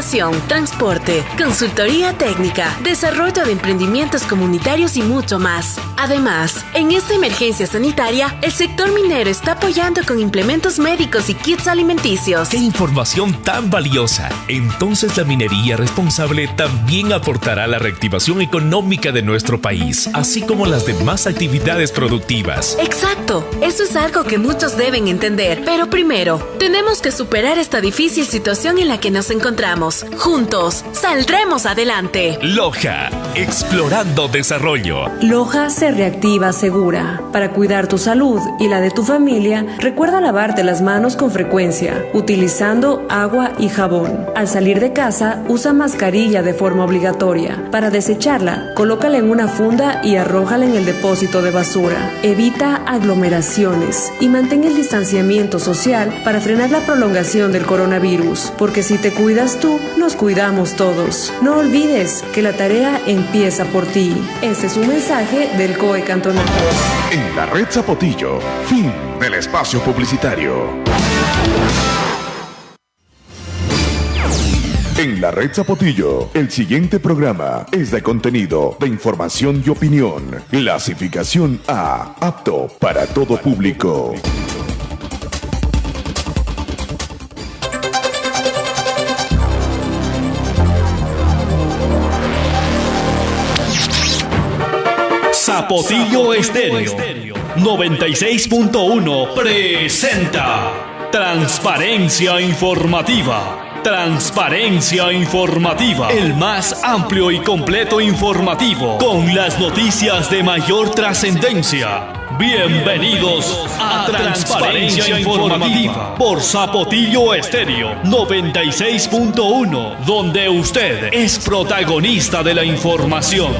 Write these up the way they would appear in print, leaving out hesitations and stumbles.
capacitación, transporte, consultoría técnica, desarrollo de emprendimientos comunitarios y mucho más. Además, en esta emergencia sanitaria, el sector minero está apoyando con implementos médicos y kits alimenticios. ¡Qué información tan valiosa! Entonces la minería responsable también aportará a la reactivación económica de nuestro país, así como las demás actividades productivas. Exacto, eso es algo que muchos deben entender. Pero primero, tenemos que superar esta difícil situación en la que nos encontramos. Juntos, saldremos adelante. Loja, explorando desarrollo. Loja se reactiva segura. Para cuidar tu salud y la de tu familia, recuerda lavarte las manos con frecuencia, utilizando agua y jabón. Al salir de casa, usa mascarilla de forma obligatoria. Para desecharla, colócala en una funda y arrójala en el depósito de basura. Evita aglomeraciones y mantén el distanciamiento social para frenar la prolongación del coronavirus, porque si te cuidas tú, nos cuidamos todos. No olvides que la tarea empieza por ti. Este es un mensaje del COE Cantonal. En la red Zapotillo, fin del espacio publicitario. En la red Zapotillo, el siguiente programa es de contenido, de información y opinión. Clasificación A, apto para todo público. Zapotillo Estéreo 96.1 presenta Transparencia Informativa. Transparencia Informativa, el más amplio y completo informativo, con las noticias de mayor trascendencia. Bienvenidos a Transparencia Informativa por Zapotillo Estéreo 96.1, donde usted es protagonista de la información.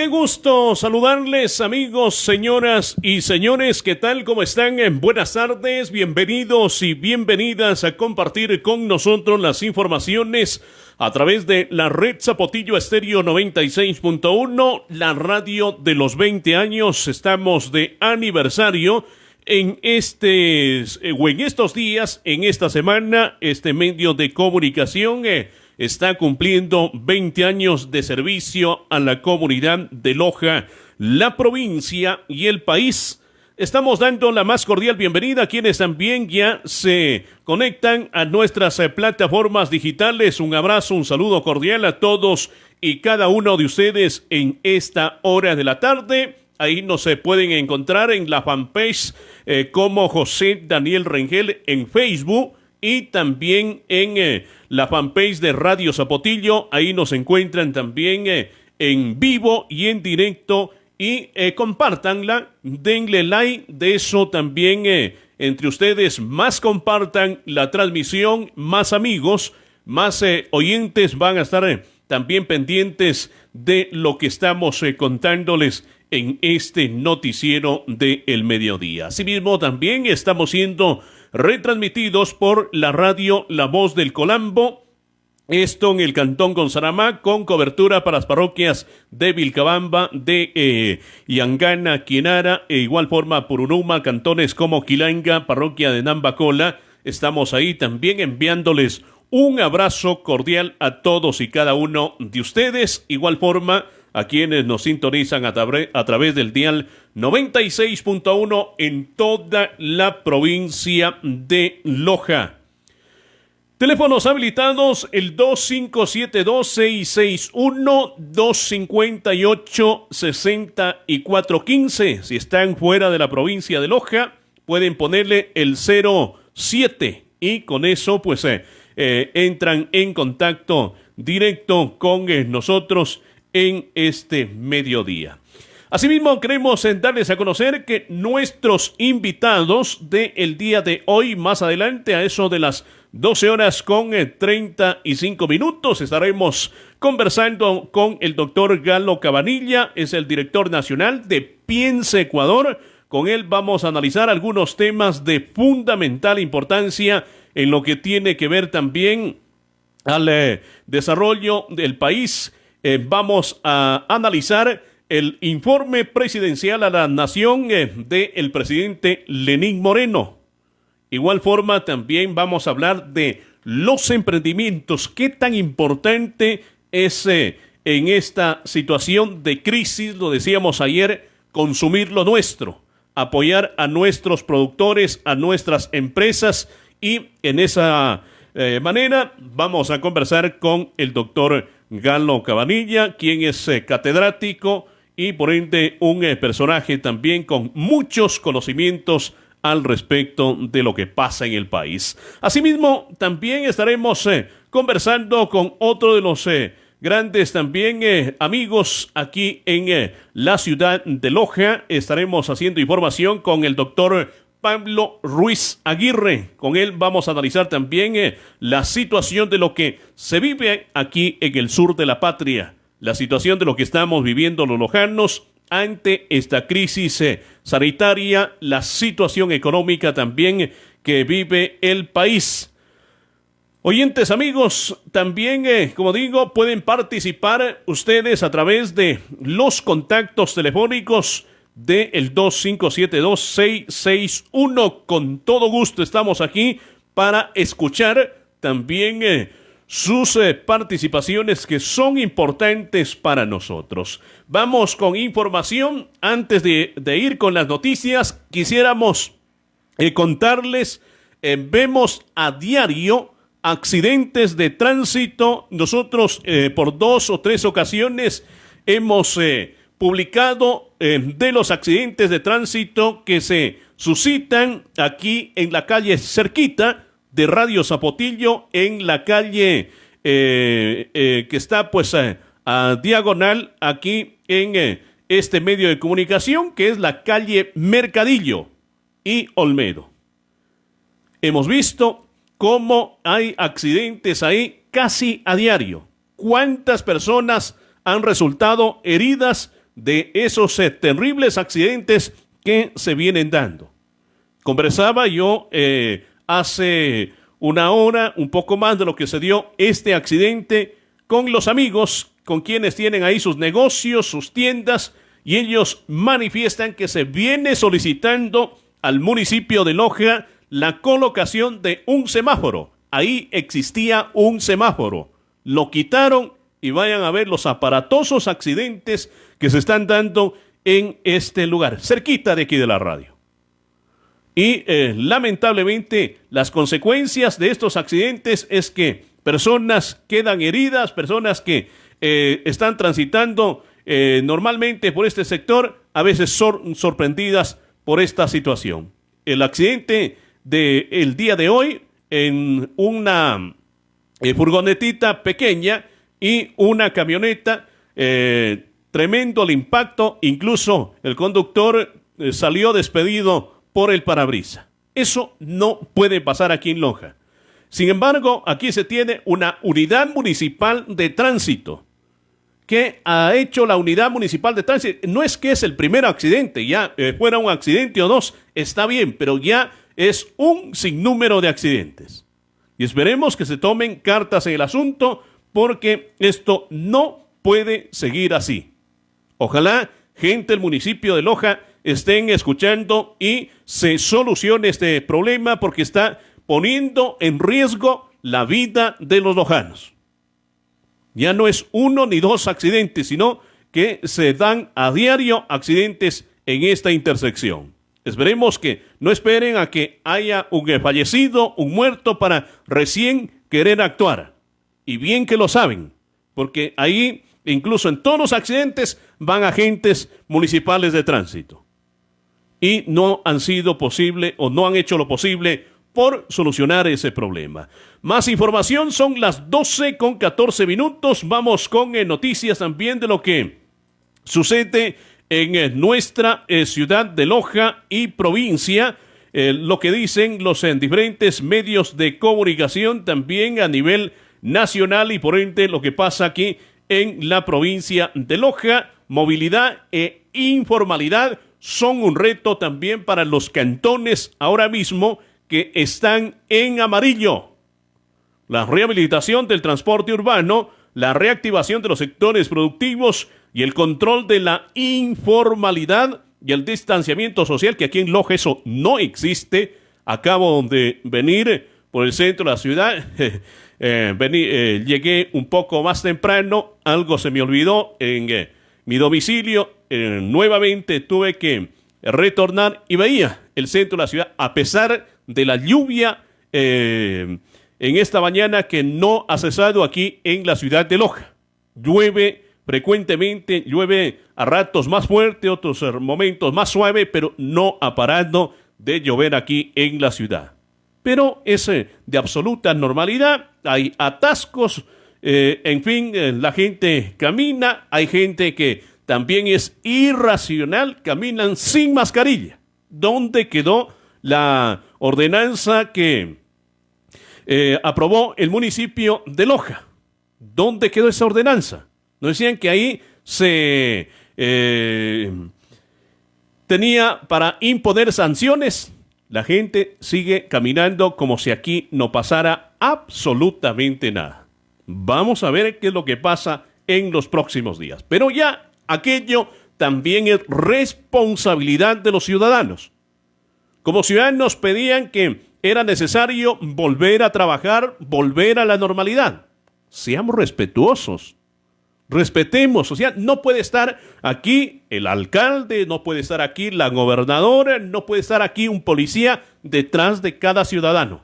Gusto saludarles, amigos, señoras y señores. ¿Qué tal? ¿Cómo están? Buenas tardes, bienvenidos y bienvenidas a compartir con nosotros las informaciones a través de la red Zapotillo Estéreo 96.1, la radio de los 20 años. Estamos de aniversario en estos días, en esta semana. Este medio de comunicación está cumpliendo 20 años de servicio a la comunidad de Loja, la provincia y el país. Estamos dando la más cordial bienvenida a quienes también ya se conectan a nuestras plataformas digitales. Un abrazo, un saludo cordial a todos y cada uno de ustedes en esta hora de la tarde. Ahí nos pueden encontrar en la fanpage como José Daniel Rengel en Facebook, y también en la fanpage de Radio Zapotillo. Ahí nos encuentran también en vivo y en directo. Y compártanla, denle like. De eso también entre ustedes más compartan la transmisión, más amigos, más oyentes van a estar también pendientes de lo que estamos contándoles en este noticiero del mediodía. Asimismo, también estamos siendo retransmitidos por la radio La Voz del Colambo, esto en el Cantón Gonzaramá, con cobertura para las parroquias de Vilcabamba, de Yangana, Quienara, e igual forma Pururuma, cantones como Quilanga, parroquia de Nambacola. Estamos ahí también enviándoles un abrazo cordial a todos y cada uno de ustedes. Igual forma a quienes nos sintonizan a través del dial 96.1 en toda la provincia de Loja. Teléfonos habilitados el 2572-661, 258-6415. Si están fuera de la provincia de Loja, pueden ponerle el 07 y con eso pues entran en contacto directo con nosotros en este mediodía. Asimismo, queremos darles a conocer que nuestros invitados del día de hoy, más adelante a eso de las 12 horas con 35 minutos, estaremos conversando con el doctor Galo Cabanilla, es el director nacional de Piensa Ecuador. Con él vamos a analizar algunos temas de fundamental importancia en lo que tiene que ver también al desarrollo del país. Vamos a analizar el informe presidencial a la nación del presidente Lenín Moreno. Igual forma también vamos a hablar de los emprendimientos. ¿Qué tan importante es en esta situación de crisis? Lo decíamos ayer, consumir lo nuestro, apoyar a nuestros productores, a nuestras empresas, y en esa manera vamos a conversar con el doctor Galo Cabanilla, quien es catedrático y por ende un personaje también con muchos conocimientos al respecto de lo que pasa en el país. Asimismo, también estaremos conversando con otro de los grandes también amigos aquí en la ciudad de Loja. Estaremos haciendo información con el doctor Pablo Ruiz Aguirre. Con él vamos a analizar también la situación de lo que se vive aquí en el sur de la patria, la situación de lo que estamos viviendo los lojanos ante esta crisis sanitaria, la situación económica también que vive el país. Oyentes amigos, también, como digo, pueden participar ustedes a través de los contactos telefónicos del 2572-661. Con todo gusto estamos aquí para escuchar también sus participaciones que son importantes para nosotros. Vamos con información. Antes de ir con las noticias, quisiéramos contarles, vemos a diario accidentes de tránsito. Nosotros por 2 o 3 ocasiones hemos publicado de los accidentes de tránsito que se suscitan aquí en la calle cerquita de Radio Zapotillo, en la calle que está pues a diagonal aquí en este medio de comunicación, que es la calle Mercadillo y Olmedo. Hemos visto cómo hay accidentes ahí casi a diario. ¿Cuántas personas han resultado heridas de esos terribles accidentes que se vienen dando? Conversaba yo hace una hora, un poco más de lo que se dio este accidente, con los amigos, con quienes tienen ahí sus negocios, sus tiendas, y ellos manifiestan que se viene solicitando al municipio de Loja la colocación de un semáforo. Ahí existía un semáforo, lo quitaron y vayan a ver los aparatosos accidentes que se están dando en este lugar, cerquita de aquí de la radio. Y lamentablemente las consecuencias de estos accidentes es que personas quedan heridas, personas que están transitando normalmente por este sector, a veces son sorprendidas por esta situación. El accidente del día de hoy en una furgonetita pequeña y una camioneta, tremendo el impacto, incluso el conductor salió despedido por el parabrisas. Eso no puede pasar aquí en Loja. Sin embargo, aquí se tiene una unidad municipal de tránsito. ¿Qué ha hecho la unidad municipal de tránsito? No es que es el primer accidente, ya fuera un accidente o 2, está bien, pero ya es un sinnúmero de accidentes. Y esperemos que se tomen cartas en el asunto, porque esto no puede seguir así. Ojalá gente del municipio de Loja estén escuchando y se solucione este problema, porque está poniendo en riesgo la vida de los lojanos. Ya no es 1 ni 2 accidentes, sino que se dan a diario accidentes en esta intersección. Esperemos que no esperen a que haya un fallecido, un muerto para recién querer actuar. Y bien que lo saben, porque ahí, incluso en todos los accidentes, van agentes municipales de tránsito. Y no han sido posible o no han hecho lo posible por solucionar ese problema. Más información, son las 12:14. Vamos con noticias también de lo que sucede en nuestra ciudad de Loja y provincia. Lo que dicen los diferentes medios de comunicación también a nivel nacional y por ende lo que pasa aquí en la provincia de Loja. Movilidad e informalidad son un reto también para los cantones ahora mismo que están en amarillo. La rehabilitación del transporte urbano, la reactivación de los sectores productivos y el control de la informalidad y el distanciamiento social, que aquí en Loja eso no existe. Acabo de venir por el centro de la ciudad, llegué un poco más temprano, algo se me olvidó en mi domicilio, nuevamente tuve que retornar y veía el centro de la ciudad, a pesar de la lluvia en esta mañana que no ha cesado aquí en la ciudad de Loja. Llueve frecuentemente, llueve a ratos más fuerte, otros momentos más suave, pero no ha parado de llover aquí en la ciudad. Pero es de absoluta normalidad, hay atascos, en fin, la gente camina, hay gente que también es irracional, caminan sin mascarilla. ¿Dónde quedó la ordenanza que aprobó el municipio de Loja? ¿Dónde quedó esa ordenanza? ¿No decían que ahí se tenía para imponer sanciones? La gente sigue caminando como si aquí no pasara absolutamente nada. Vamos a ver qué es lo que pasa en los próximos días. Pero ya aquello también es responsabilidad de los ciudadanos. Como ciudadanos pedían que era necesario volver a trabajar, volver a la normalidad. Seamos respetuosos. Respetemos, o sea, no puede estar aquí el alcalde, no puede estar aquí la gobernadora, no puede estar aquí un policía detrás de cada ciudadano.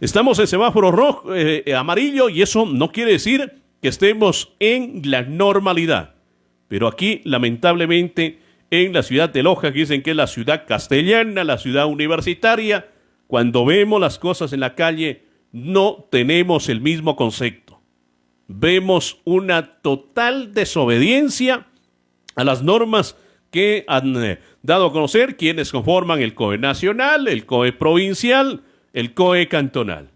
Estamos en semáforo rojo, amarillo, y eso no quiere decir que estemos en la normalidad. Pero aquí, lamentablemente, en la ciudad de Loja, que dicen que es la ciudad castellana, la ciudad universitaria, cuando vemos las cosas en la calle, no tenemos el mismo concepto. Vemos una total desobediencia a las normas que han dado a conocer quienes conforman el COE nacional, el COE provincial, el COE cantonal.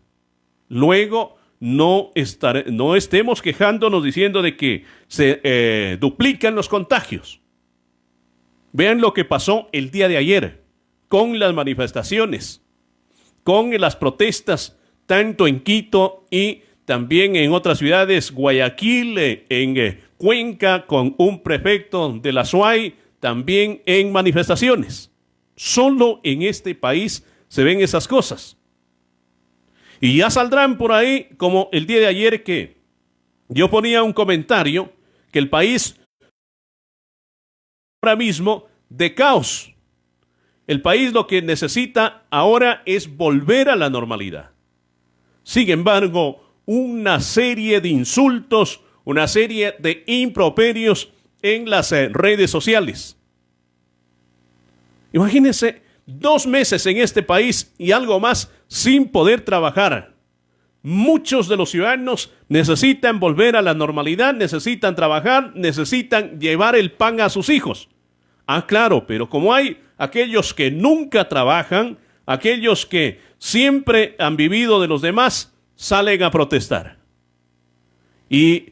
Luego no estemos quejándonos diciendo de que se duplican los contagios. Vean lo que pasó el día de ayer con las manifestaciones, con las protestas, tanto en Quito y también en otras ciudades, Guayaquil, en Cuenca, con un prefecto de la SUAY, también en manifestaciones. Solo en este país se ven esas cosas. Y ya saldrán por ahí, como el día de ayer que yo ponía un comentario, que el país ahora mismo de caos. El país lo que necesita ahora es volver a la normalidad. Sin embargo, una serie de insultos, una serie de improperios en las redes sociales. Imagínense 2 meses en este país y algo más sin poder trabajar. Muchos de los ciudadanos necesitan volver a la normalidad, necesitan trabajar, necesitan llevar el pan a sus hijos. Ah, claro, pero como hay aquellos que nunca trabajan, aquellos que siempre han vivido de los demás, salen a protestar. Y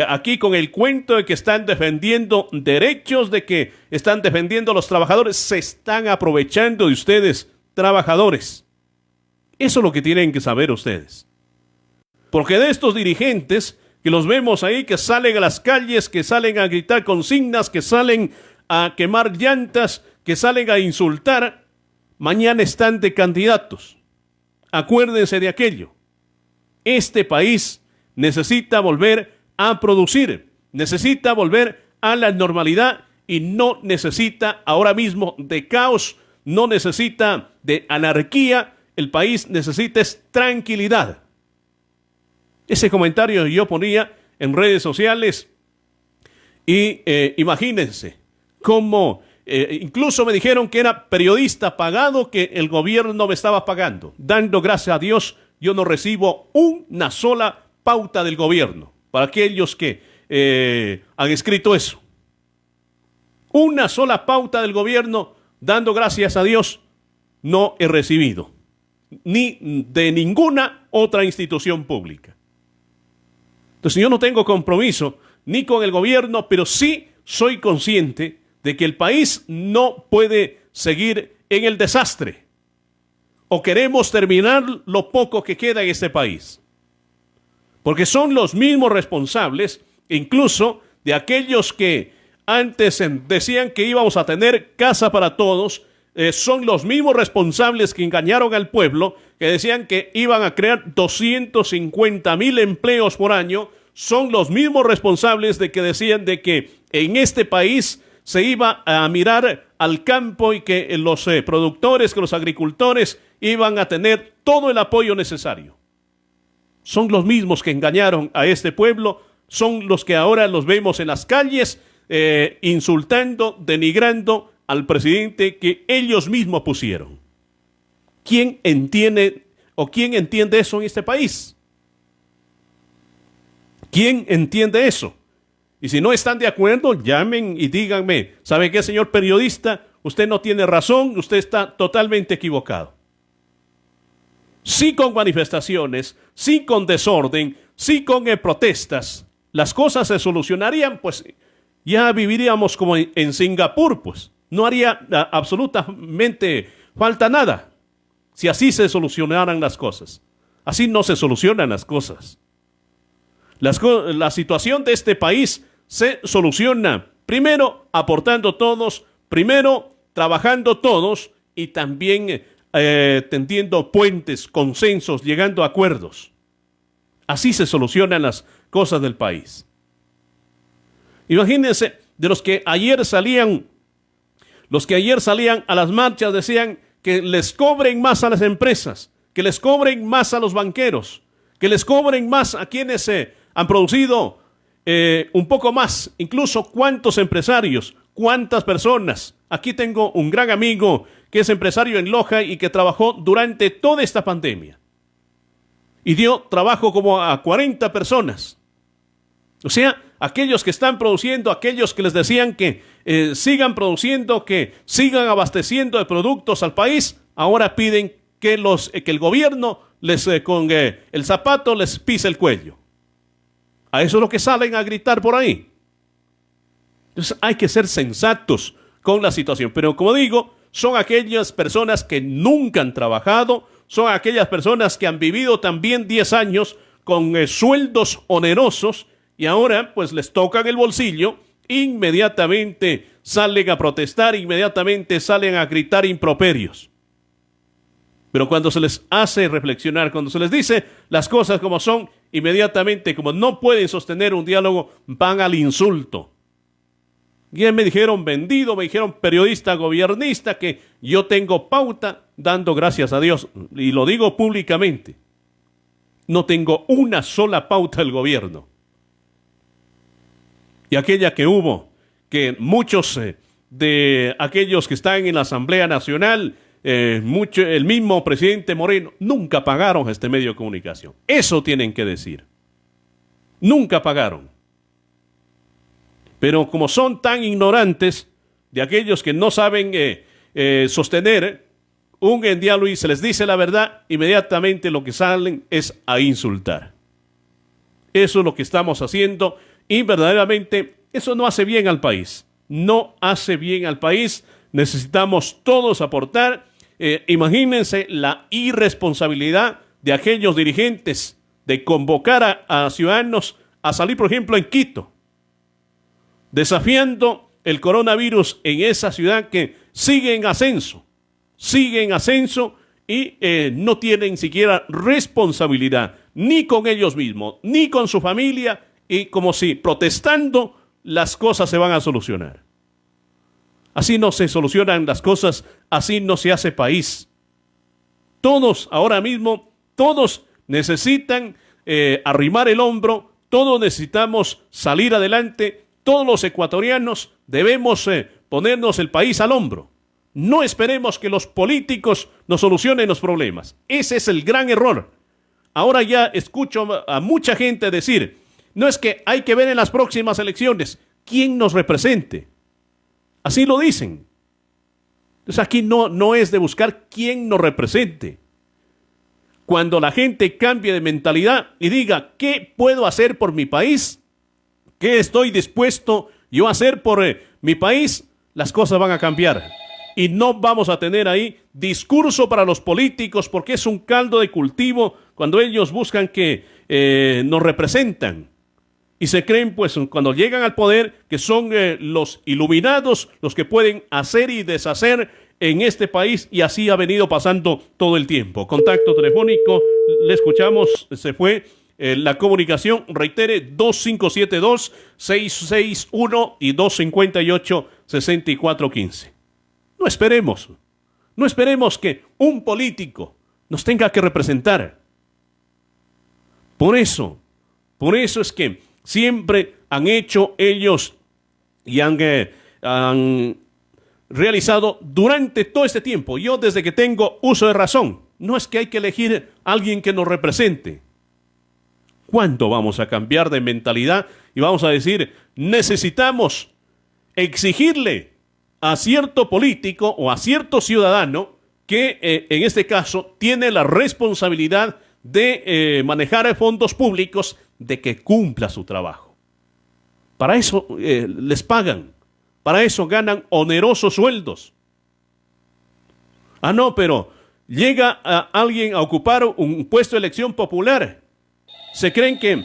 aquí con el cuento de que están defendiendo derechos, de que están defendiendo a los trabajadores, se están aprovechando de ustedes, trabajadores. Eso es lo que tienen que saber ustedes. Porque de estos dirigentes que los vemos ahí, que salen a las calles, que salen a gritar consignas, que salen a quemar llantas, que salen a insultar, mañana están de candidatos. Acuérdense de aquello. Este país necesita volver a producir, necesita volver a la normalidad y no necesita ahora mismo de caos, no necesita de anarquía, el país necesita tranquilidad. Ese comentario yo ponía en redes sociales y imagínense cómo incluso me dijeron que era periodista pagado, que el gobierno me estaba pagando. Dando gracias a Dios, yo no recibo una sola pauta del gobierno. Para aquellos que han escrito eso. Una sola pauta del gobierno, dando gracias a Dios, no he recibido. Ni de ninguna otra institución pública. Entonces yo no tengo compromiso ni con el gobierno, pero sí soy consciente de que el país no puede seguir en el desastre. O queremos terminar lo poco que queda en este país. Porque son los mismos responsables, incluso de aquellos que antes decían que íbamos a tener casa para todos, son los mismos responsables que engañaron al pueblo, que decían que iban a crear 250,000 empleos por año, son los mismos responsables de que decían de que en este país se iba a mirar al campo y que los productores, que los agricultores iban a tener todo el apoyo necesario. Son los mismos que engañaron a este pueblo, son los que ahora los vemos en las calles insultando, denigrando al presidente que ellos mismos pusieron. ¿Quién entiende eso en este país? ¿Quién entiende eso? Y si no están de acuerdo, llamen y díganme, ¿sabe qué, señor periodista? Usted no tiene razón, usted está totalmente equivocado. Sí con manifestaciones, sí con desorden, sí con protestas, las cosas se solucionarían, pues ya viviríamos como en Singapur, pues. No haría absolutamente falta nada si así se solucionaran las cosas. Así no se solucionan las cosas. La situación de este país se soluciona primero aportando todos, primero trabajando todos y también tendiendo puentes, consensos, llegando a acuerdos. Así se solucionan las cosas del país. Imagínense, de los que ayer salían a las marchas, decían que les cobren más a las empresas, que les cobren más a los banqueros, que les cobren más a quienes han producido un poco más, incluso cuántos empresarios, cuántas personas. Aquí tengo un gran amigo que es empresario en Loja y que trabajó durante toda esta pandemia. Y dio trabajo como a 40 personas. O sea, aquellos que están produciendo, aquellos que les decían que sigan produciendo, que sigan abasteciendo de productos al país, ahora piden que el gobierno con el zapato les pise el cuello. A eso es lo que salen a gritar por ahí. Entonces hay que ser sensatos con la situación. Pero como digo, son aquellas personas que nunca han trabajado, son aquellas personas que han vivido también 10 años con sueldos onerosos y ahora pues les tocan el bolsillo, inmediatamente salen a protestar, inmediatamente salen a gritar improperios. Pero cuando se les hace reflexionar, cuando se les dice las cosas como son, inmediatamente, como no pueden sostener un diálogo, van al insulto. Y me dijeron vendido, me dijeron periodista gobiernista, que yo tengo pauta, dando gracias a Dios, y lo digo públicamente. No tengo una sola pauta del gobierno. Y aquella que hubo, que muchos de aquellos que están en la Asamblea Nacional, el mismo presidente Moreno, nunca pagaron a este medio de comunicación. Eso tienen que decir. Nunca pagaron. Pero como son tan ignorantes, de aquellos que no saben sostener un diálogo y se les dice la verdad, inmediatamente lo que salen es a insultar. Eso es lo que estamos haciendo y verdaderamente eso no hace bien al país. No hace bien al país. Necesitamos todos aportar. Imagínense la irresponsabilidad de aquellos dirigentes de convocar a ciudadanos a salir, por ejemplo, en Quito, desafiando el coronavirus en esa ciudad que sigue en ascenso y no tienen siquiera responsabilidad ni con ellos mismos, ni con su familia, y como si protestando las cosas se van a solucionar. Así no se solucionan las cosas, así no se hace país. Todos, ahora mismo, todos necesitan arrimar el hombro, todos necesitamos salir adelante, todos los ecuatorianos debemos ponernos el país al hombro. No esperemos que los políticos nos solucionen los problemas. Ese es el gran error. Ahora ya escucho a mucha gente decir, no es que hay que ver en las próximas elecciones quién nos represente. Así lo dicen. Entonces aquí no es de buscar quién nos represente. Cuando la gente cambie de mentalidad y diga, ¿qué puedo hacer por mi país? ¿Qué estoy dispuesto yo a hacer por mi país? Las cosas van a cambiar. Y no vamos a tener ahí discurso para los políticos porque es un caldo de cultivo cuando ellos buscan que nos representan. Y se creen, pues, cuando llegan al poder, que son los iluminados los que pueden hacer y deshacer en este país, y así ha venido pasando todo el tiempo. Contacto telefónico, le escuchamos, se fue la comunicación, reitere 2572-661 y 258-6415. No esperemos que un político nos tenga que representar. Por eso es que siempre han hecho ellos y han realizado durante todo este tiempo. Yo desde que tengo uso de razón, no es que hay que elegir a alguien que nos represente. ¿Cuándo vamos a cambiar de mentalidad y vamos a decir, necesitamos exigirle a cierto político o a cierto ciudadano que en este caso tiene la responsabilidad de manejar fondos públicos, de que cumpla su trabajo? Para eso les pagan, para eso ganan onerosos sueldos. No, pero llega alguien a ocupar un puesto de elección popular. Se creen que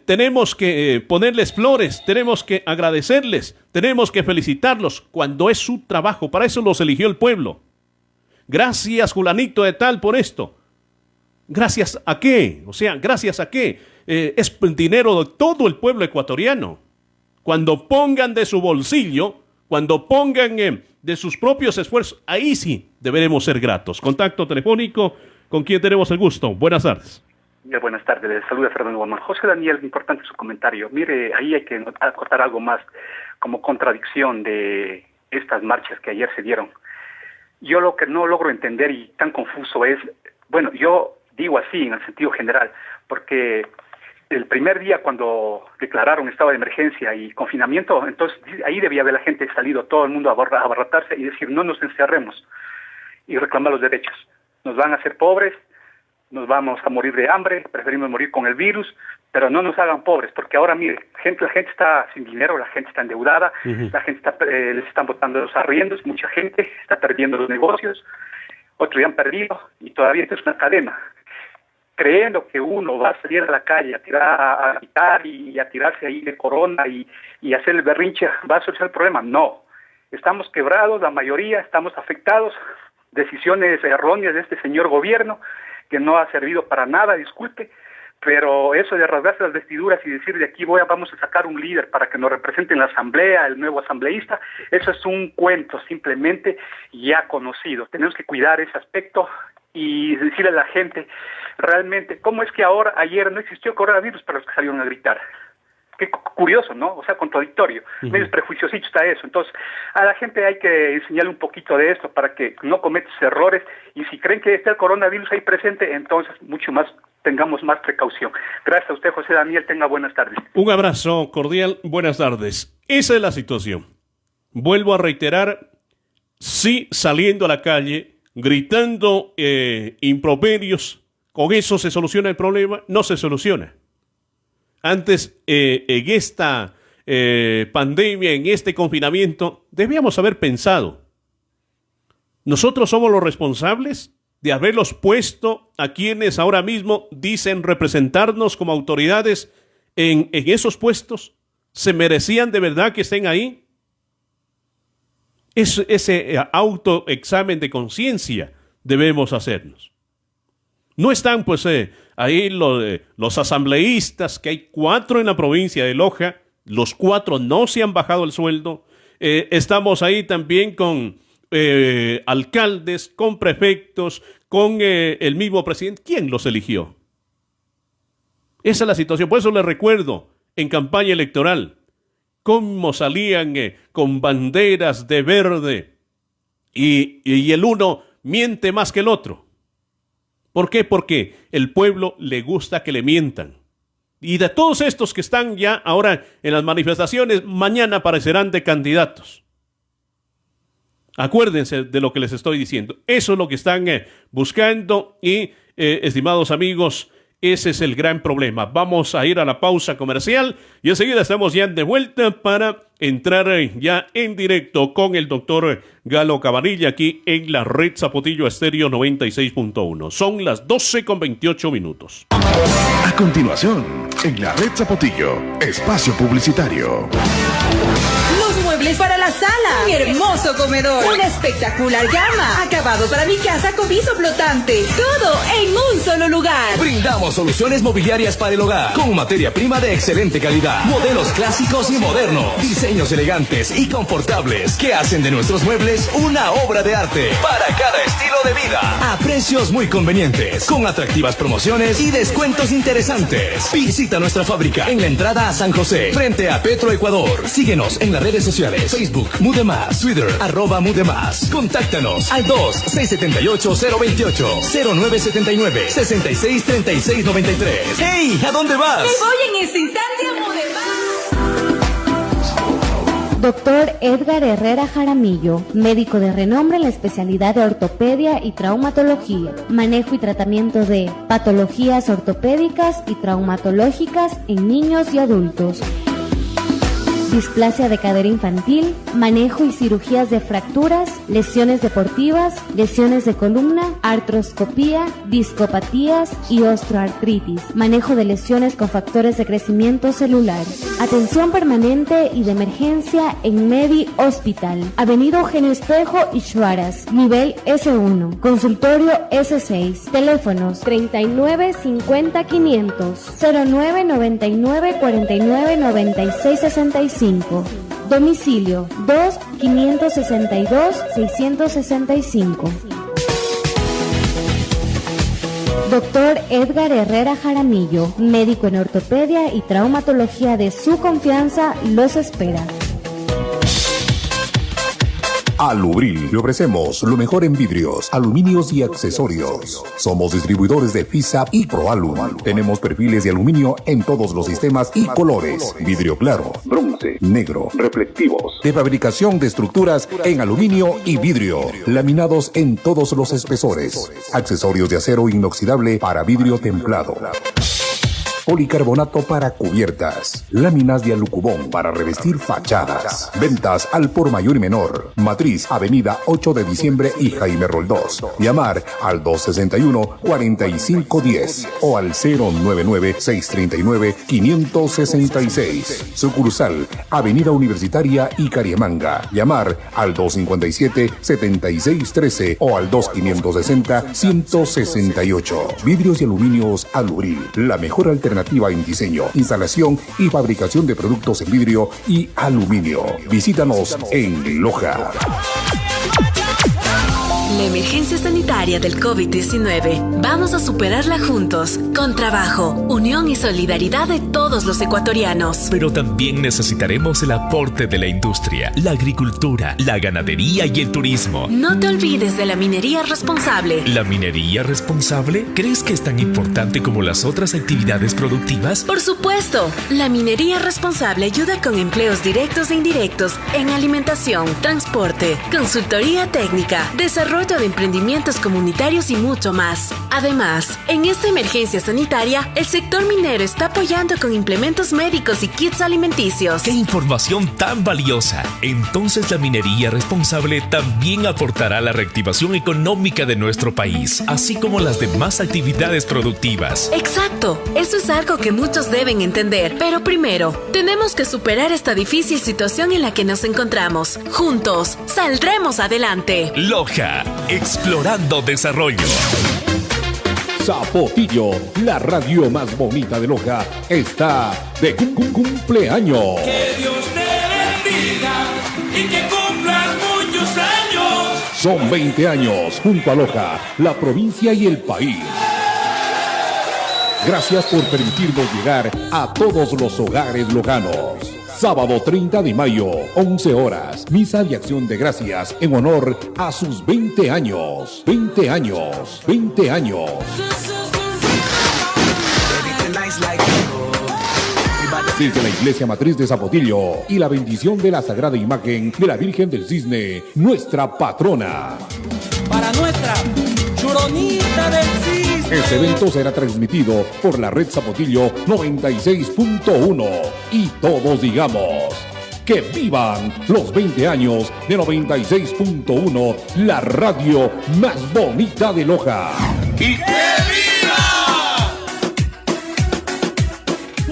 tenemos que ponerles flores, tenemos que agradecerles, tenemos que felicitarlos, cuando es su trabajo. Para eso los eligió el pueblo. Gracias, Julanito de tal, por esto. ¿Gracias a qué? O sea, ¿gracias a qué? Es dinero de todo el pueblo ecuatoriano. Cuando pongan de su bolsillo, cuando pongan de sus propios esfuerzos, ahí sí deberemos ser gratos. Contacto telefónico, ¿con quién tenemos el gusto? Buenas tardes. Buenas tardes, les saluda Fernando Guamán. José Daniel, importante su comentario. Mire, ahí hay que acortar algo más como contradicción de estas marchas que ayer se dieron. Yo lo que no logro entender y tan confuso es, bueno, yo digo así en el sentido general, porque el primer día cuando declararon estado de emergencia y confinamiento, entonces ahí debía haber la gente salido, todo el mundo a abarrotarse y decir, no nos encerremos y reclamar los derechos. Nos van a hacer pobres, nos vamos a morir de hambre, preferimos morir con el virus, pero no nos hagan pobres, porque ahora, mire, la gente está sin dinero, la gente está endeudada, la gente les están botando los arriendos, mucha gente está perdiendo los negocios, otros ya han perdido, y todavía esto es una cadena. Creyendo que uno va a salir a la calle a gritar y a tirarse ahí de corona y hacer el berrinche, va a solucionar el problema. No, estamos quebrados, la mayoría estamos afectados, decisiones erróneas de este señor gobierno, que no ha servido para nada, disculpe, pero eso de rasgarse las vestiduras y decir de aquí vamos a sacar un líder para que nos represente en la asamblea, el nuevo asambleísta, eso es un cuento simplemente ya conocido. Tenemos que cuidar ese aspecto y decirle a la gente realmente cómo es que ayer no existió coronavirus para los que salieron a gritar. Qué curioso, ¿no? O sea, contradictorio. Medio prejuiciosito está eso. Entonces, a la gente hay que enseñarle un poquito de esto para que no cometa errores. Y si creen que está el coronavirus ahí presente, entonces tengamos más precaución. Gracias a usted, José Daniel. Tenga buenas tardes. Un abrazo cordial. Buenas tardes. Esa es la situación. Vuelvo a reiterar, sí, saliendo a la calle, gritando improperios, ¿con eso se soluciona el problema? No se soluciona. Antes, en esta pandemia, en este confinamiento, debíamos haber pensado, nosotros somos los responsables de haberlos puesto a quienes ahora mismo dicen representarnos como autoridades en esos puestos. ¿Se merecían de verdad que estén ahí? Ese autoexamen de conciencia debemos hacernos. No están pues ahí los asambleístas, que hay 4 en la provincia de Loja. Los 4 no se han bajado el sueldo. Estamos ahí también con alcaldes, con prefectos, con el mismo presidente. ¿Quién los eligió? Esa es la situación. Por eso les recuerdo, en campaña electoral, cómo salían con banderas de verde y el uno miente más que el otro. ¿Por qué? Porque el pueblo le gusta que le mientan. Y de todos estos que están ya ahora en las manifestaciones, mañana aparecerán de candidatos. Acuérdense de lo que les estoy diciendo. Eso es lo que están buscando y, estimados amigos, ese es el gran problema. Vamos a ir a la pausa comercial y enseguida estamos ya de vuelta para entrar ya en directo con el doctor Galo Cabanilla aquí en la red Zapotillo Estéreo 96.1. Son las 12:28. A continuación, en la red Zapotillo, espacio publicitario. Los muebles para la sala, un hermoso comedor, una espectacular gama, acabado para mi casa con piso flotante, todo en un solo lugar. Brindamos soluciones mobiliarias para el hogar, con materia prima de excelente calidad, modelos clásicos y modernos, diseños elegantes y confortables que hacen de nuestros muebles una obra de arte para cada estilo de vida, a precios muy convenientes, con atractivas promociones y descuentos interesantes. Visita nuestra fábrica en la entrada a San José, frente a Petro Ecuador. Síguenos en las redes sociales, Facebook, Mudemás, Twitter, @Mudemás. Contáctanos al 2-678-028-0979-663693. ¡Hey! ¿A dónde vas? Me voy en este instante a Mudemás. Doctor Edgar Herrera Jaramillo, médico de renombre en la especialidad de ortopedia y traumatología, manejo y tratamiento de patologías ortopédicas y traumatológicas en niños y adultos, displasia de cadera infantil, manejo y cirugías de fracturas, lesiones deportivas, lesiones de columna, artroscopía, discopatías y osteoartritis, manejo de lesiones con factores de crecimiento celular, atención permanente y de emergencia en Medi Hospital, Avenida Eugenio Espejo y Chuaras, nivel S1, consultorio S6, teléfonos 39 50 500, 09 99 49 96 65. Domicilio 2-562-665. Doctor Edgar Herrera Jaramillo, médico en ortopedia y traumatología de su confianza, los espera. A Lubril le ofrecemos lo mejor en vidrios, aluminios y accesorios. Somos distribuidores de FISAP y ProAlum. Tenemos perfiles de aluminio en todos los sistemas y colores. Vidrio claro, bronce, negro, reflectivos. De fabricación de estructuras en aluminio y vidrio. Laminados en todos los espesores. Accesorios de acero inoxidable para vidrio templado. Policarbonato para cubiertas, láminas de alucubón para revestir fachadas. Ventas al por mayor y menor. Matriz, Avenida 8 de Diciembre y Jaime Roldós. Llamar al 261-4510 o al 099-639-566. Sucursal, Avenida Universitaria y Cariamanga. Llamar al 257-7613 o al 2560-168. Vidrios y aluminios Alubril, la mejor alternativa en diseño, instalación y fabricación de productos en vidrio y aluminio. Visítanos en Loja. La emergencia sanitaria del COVID-19 vamos a superarla juntos, con trabajo, unión y solidaridad de todos los ecuatorianos. Pero también necesitaremos el aporte de la industria, la agricultura, la ganadería y el turismo. No te olvides de la minería responsable. ¿La minería responsable? ¿Crees que es tan importante como las otras actividades productivas? Por supuesto, la minería responsable ayuda con empleos directos e indirectos en alimentación, transporte, consultoría técnica, desarrollo de emprendimientos comunitarios y mucho más. Además, en esta emergencia sanitaria, el sector minero está apoyando con implementos médicos y kits alimenticios. ¡Qué información tan valiosa! Entonces la minería responsable también aportará a la reactivación económica de nuestro país, así como las demás actividades productivas. Exacto, eso es algo que muchos deben entender. Pero primero, tenemos que superar esta difícil situación en la que nos encontramos. Juntos, saldremos adelante. Loja, explorando desarrollo. Zapotillo, la radio más bonita de Loja, está de cumpleaños. Que Dios te bendiga y que cumplas muchos años. Son 20 años junto a Loja, la provincia y el país. Gracias por permitirnos llegar a todos los hogares lojanos. Sábado 30 de mayo, 11 horas, misa de acción de gracias en honor a sus 20 años. 20 años, 20 años. Desde la Iglesia Matriz de Zapotillo y la bendición de la Sagrada Imagen de la Virgen del Cisne, nuestra patrona. Para nuestra Churonita del Cisne. Este evento será transmitido por la red Zapotillo 96.1 y todos digamos que vivan los 20 años de 96.1, la radio más bonita de Loja. ¡Y que viva!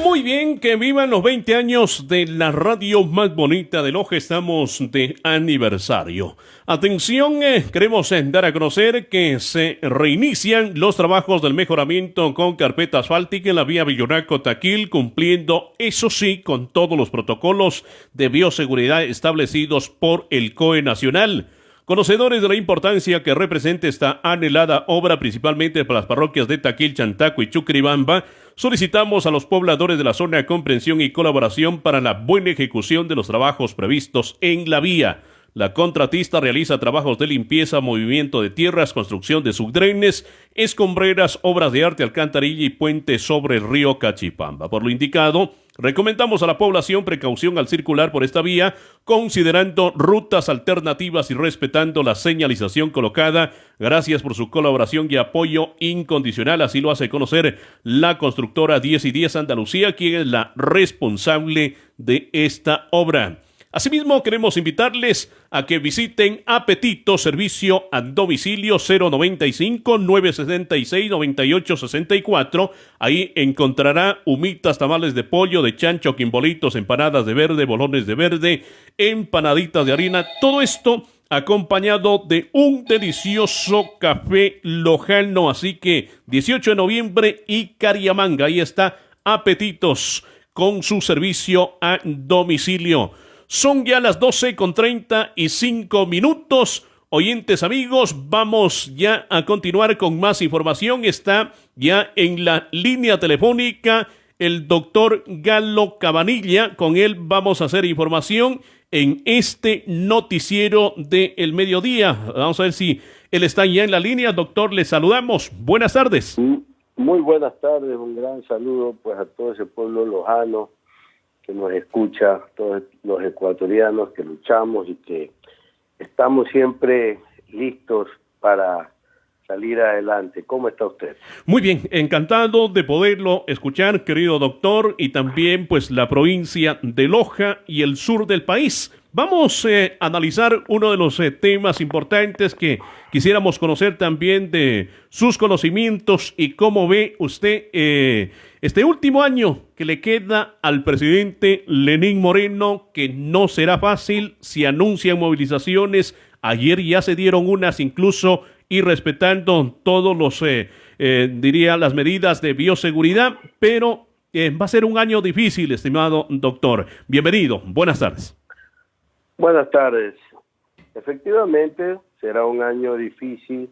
Muy bien, que vivan los 20 años de la radio más bonita de Loja. Estamos de aniversario. Atención, queremos dar a conocer que se reinician los trabajos del mejoramiento con carpeta asfáltica en la vía Villonaco-Taquil, cumpliendo, eso sí, con todos los protocolos de bioseguridad establecidos por el COE Nacional. Conocedores de la importancia que representa esta anhelada obra, principalmente para las parroquias de Taquil, Chantaco y Chuquiribamba, solicitamos a los pobladores de la zona comprensión y colaboración para la buena ejecución de los trabajos previstos en la vía. La contratista realiza trabajos de limpieza, movimiento de tierras, construcción de subdrenes, escombreras, obras de arte, alcantarilla y puente sobre el río Cachipamba. Por lo indicado, recomendamos a la población precaución al circular por esta vía, considerando rutas alternativas y respetando la señalización colocada. Gracias por su colaboración y apoyo incondicional. Así lo hace conocer la constructora 10 y 10 Andalucía, quien es la responsable de esta obra. Asimismo, queremos invitarles a que visiten Apetito, servicio a domicilio 095-966-9864. Ahí encontrará humitas, tamales de pollo, de chancho, quimbolitos, empanadas de verde, bolones de verde, empanaditas de harina. Todo esto acompañado de un delicioso café lojano. Así que 18 de noviembre y Cariamanga. Ahí está Apetitos con su servicio a domicilio. Son ya las 12:35. Oyentes amigos, vamos ya a continuar con más información. Está ya en la línea telefónica el doctor Galo Cabanilla. Con él vamos a hacer información en este noticiero del mediodía. Vamos a ver si él está ya en la línea. Doctor, le saludamos. Buenas tardes. Muy buenas tardes. Un gran saludo pues a todo ese pueblo lojano que nos escucha, todos los ecuatorianos que luchamos y que estamos siempre listos para salir adelante. ¿Cómo está usted? Muy bien, encantado de poderlo escuchar, querido doctor, y también pues la provincia de Loja y el sur del país. Vamos a analizar uno de los temas importantes que quisiéramos conocer también de sus conocimientos y cómo ve usted este último año que le queda al presidente Lenín Moreno, que no será fácil. Si anuncian movilizaciones, ayer ya se dieron unas incluso y respetando todos los, las medidas de bioseguridad, pero va a ser un año difícil, estimado doctor. Bienvenido, buenas tardes. Buenas tardes. Efectivamente, será un año difícil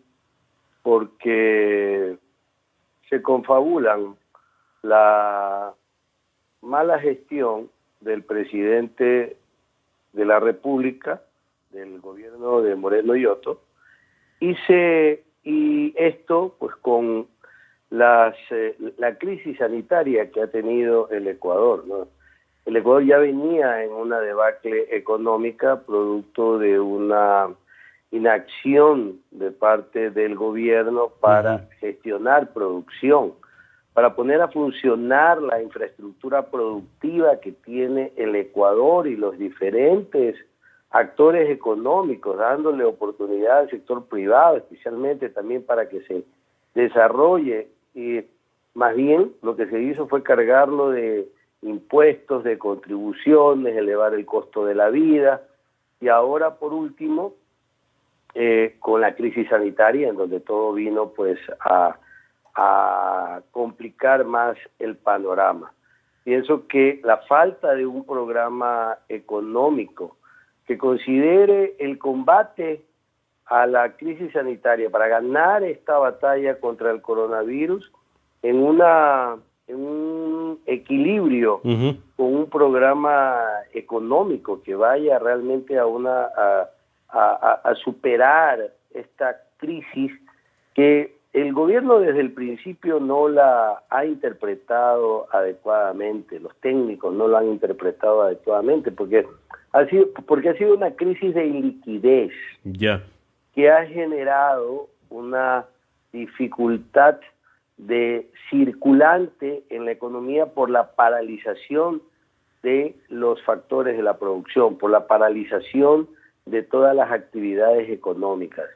porque se confabulan la mala gestión del presidente de la República, del gobierno de Moreno y Otto, y esto pues con la crisis sanitaria que ha tenido el Ecuador, ¿no? El Ecuador ya venía en una debacle económica producto de una inacción de parte del gobierno para gestionar producción, para poner a funcionar la infraestructura productiva que tiene el Ecuador y los diferentes actores económicos, dándole oportunidad al sector privado, especialmente también para que se desarrolle. Y más bien lo que se hizo fue cargarlo de impuestos, de contribuciones, elevar el costo de la vida, y ahora por último con la crisis sanitaria, en donde todo vino pues a a complicar más el panorama. Pienso que la falta de un programa económico que considere el combate a la crisis sanitaria para ganar esta batalla contra el coronavirus en un equilibrio con un programa económico que vaya realmente a superar esta crisis que el gobierno desde el principio no la ha interpretado adecuadamente, los técnicos no lo han interpretado adecuadamente, porque ha sido una crisis de iliquidez que ha generado una dificultad de circulante en la economía por la paralización de los factores de la producción, por la paralización de todas las actividades económicas.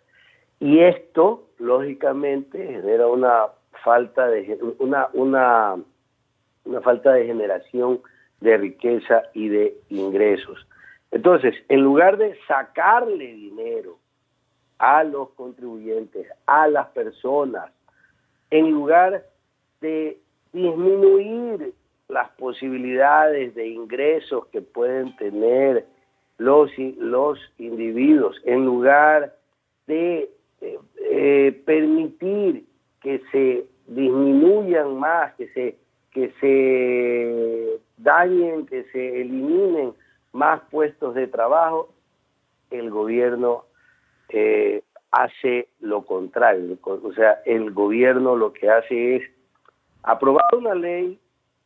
Y esto, lógicamente, genera una falta de generación de riqueza y de ingresos. Entonces, en lugar de sacarle dinero a los contribuyentes, a las personas, en lugar de disminuir las posibilidades de ingresos que pueden tener los individuos, en lugar de permitir que se disminuyan más, que se dañen, que se eliminen más puestos de trabajo, el gobierno hace lo contrario. O sea, el gobierno lo que hace es aprobar una ley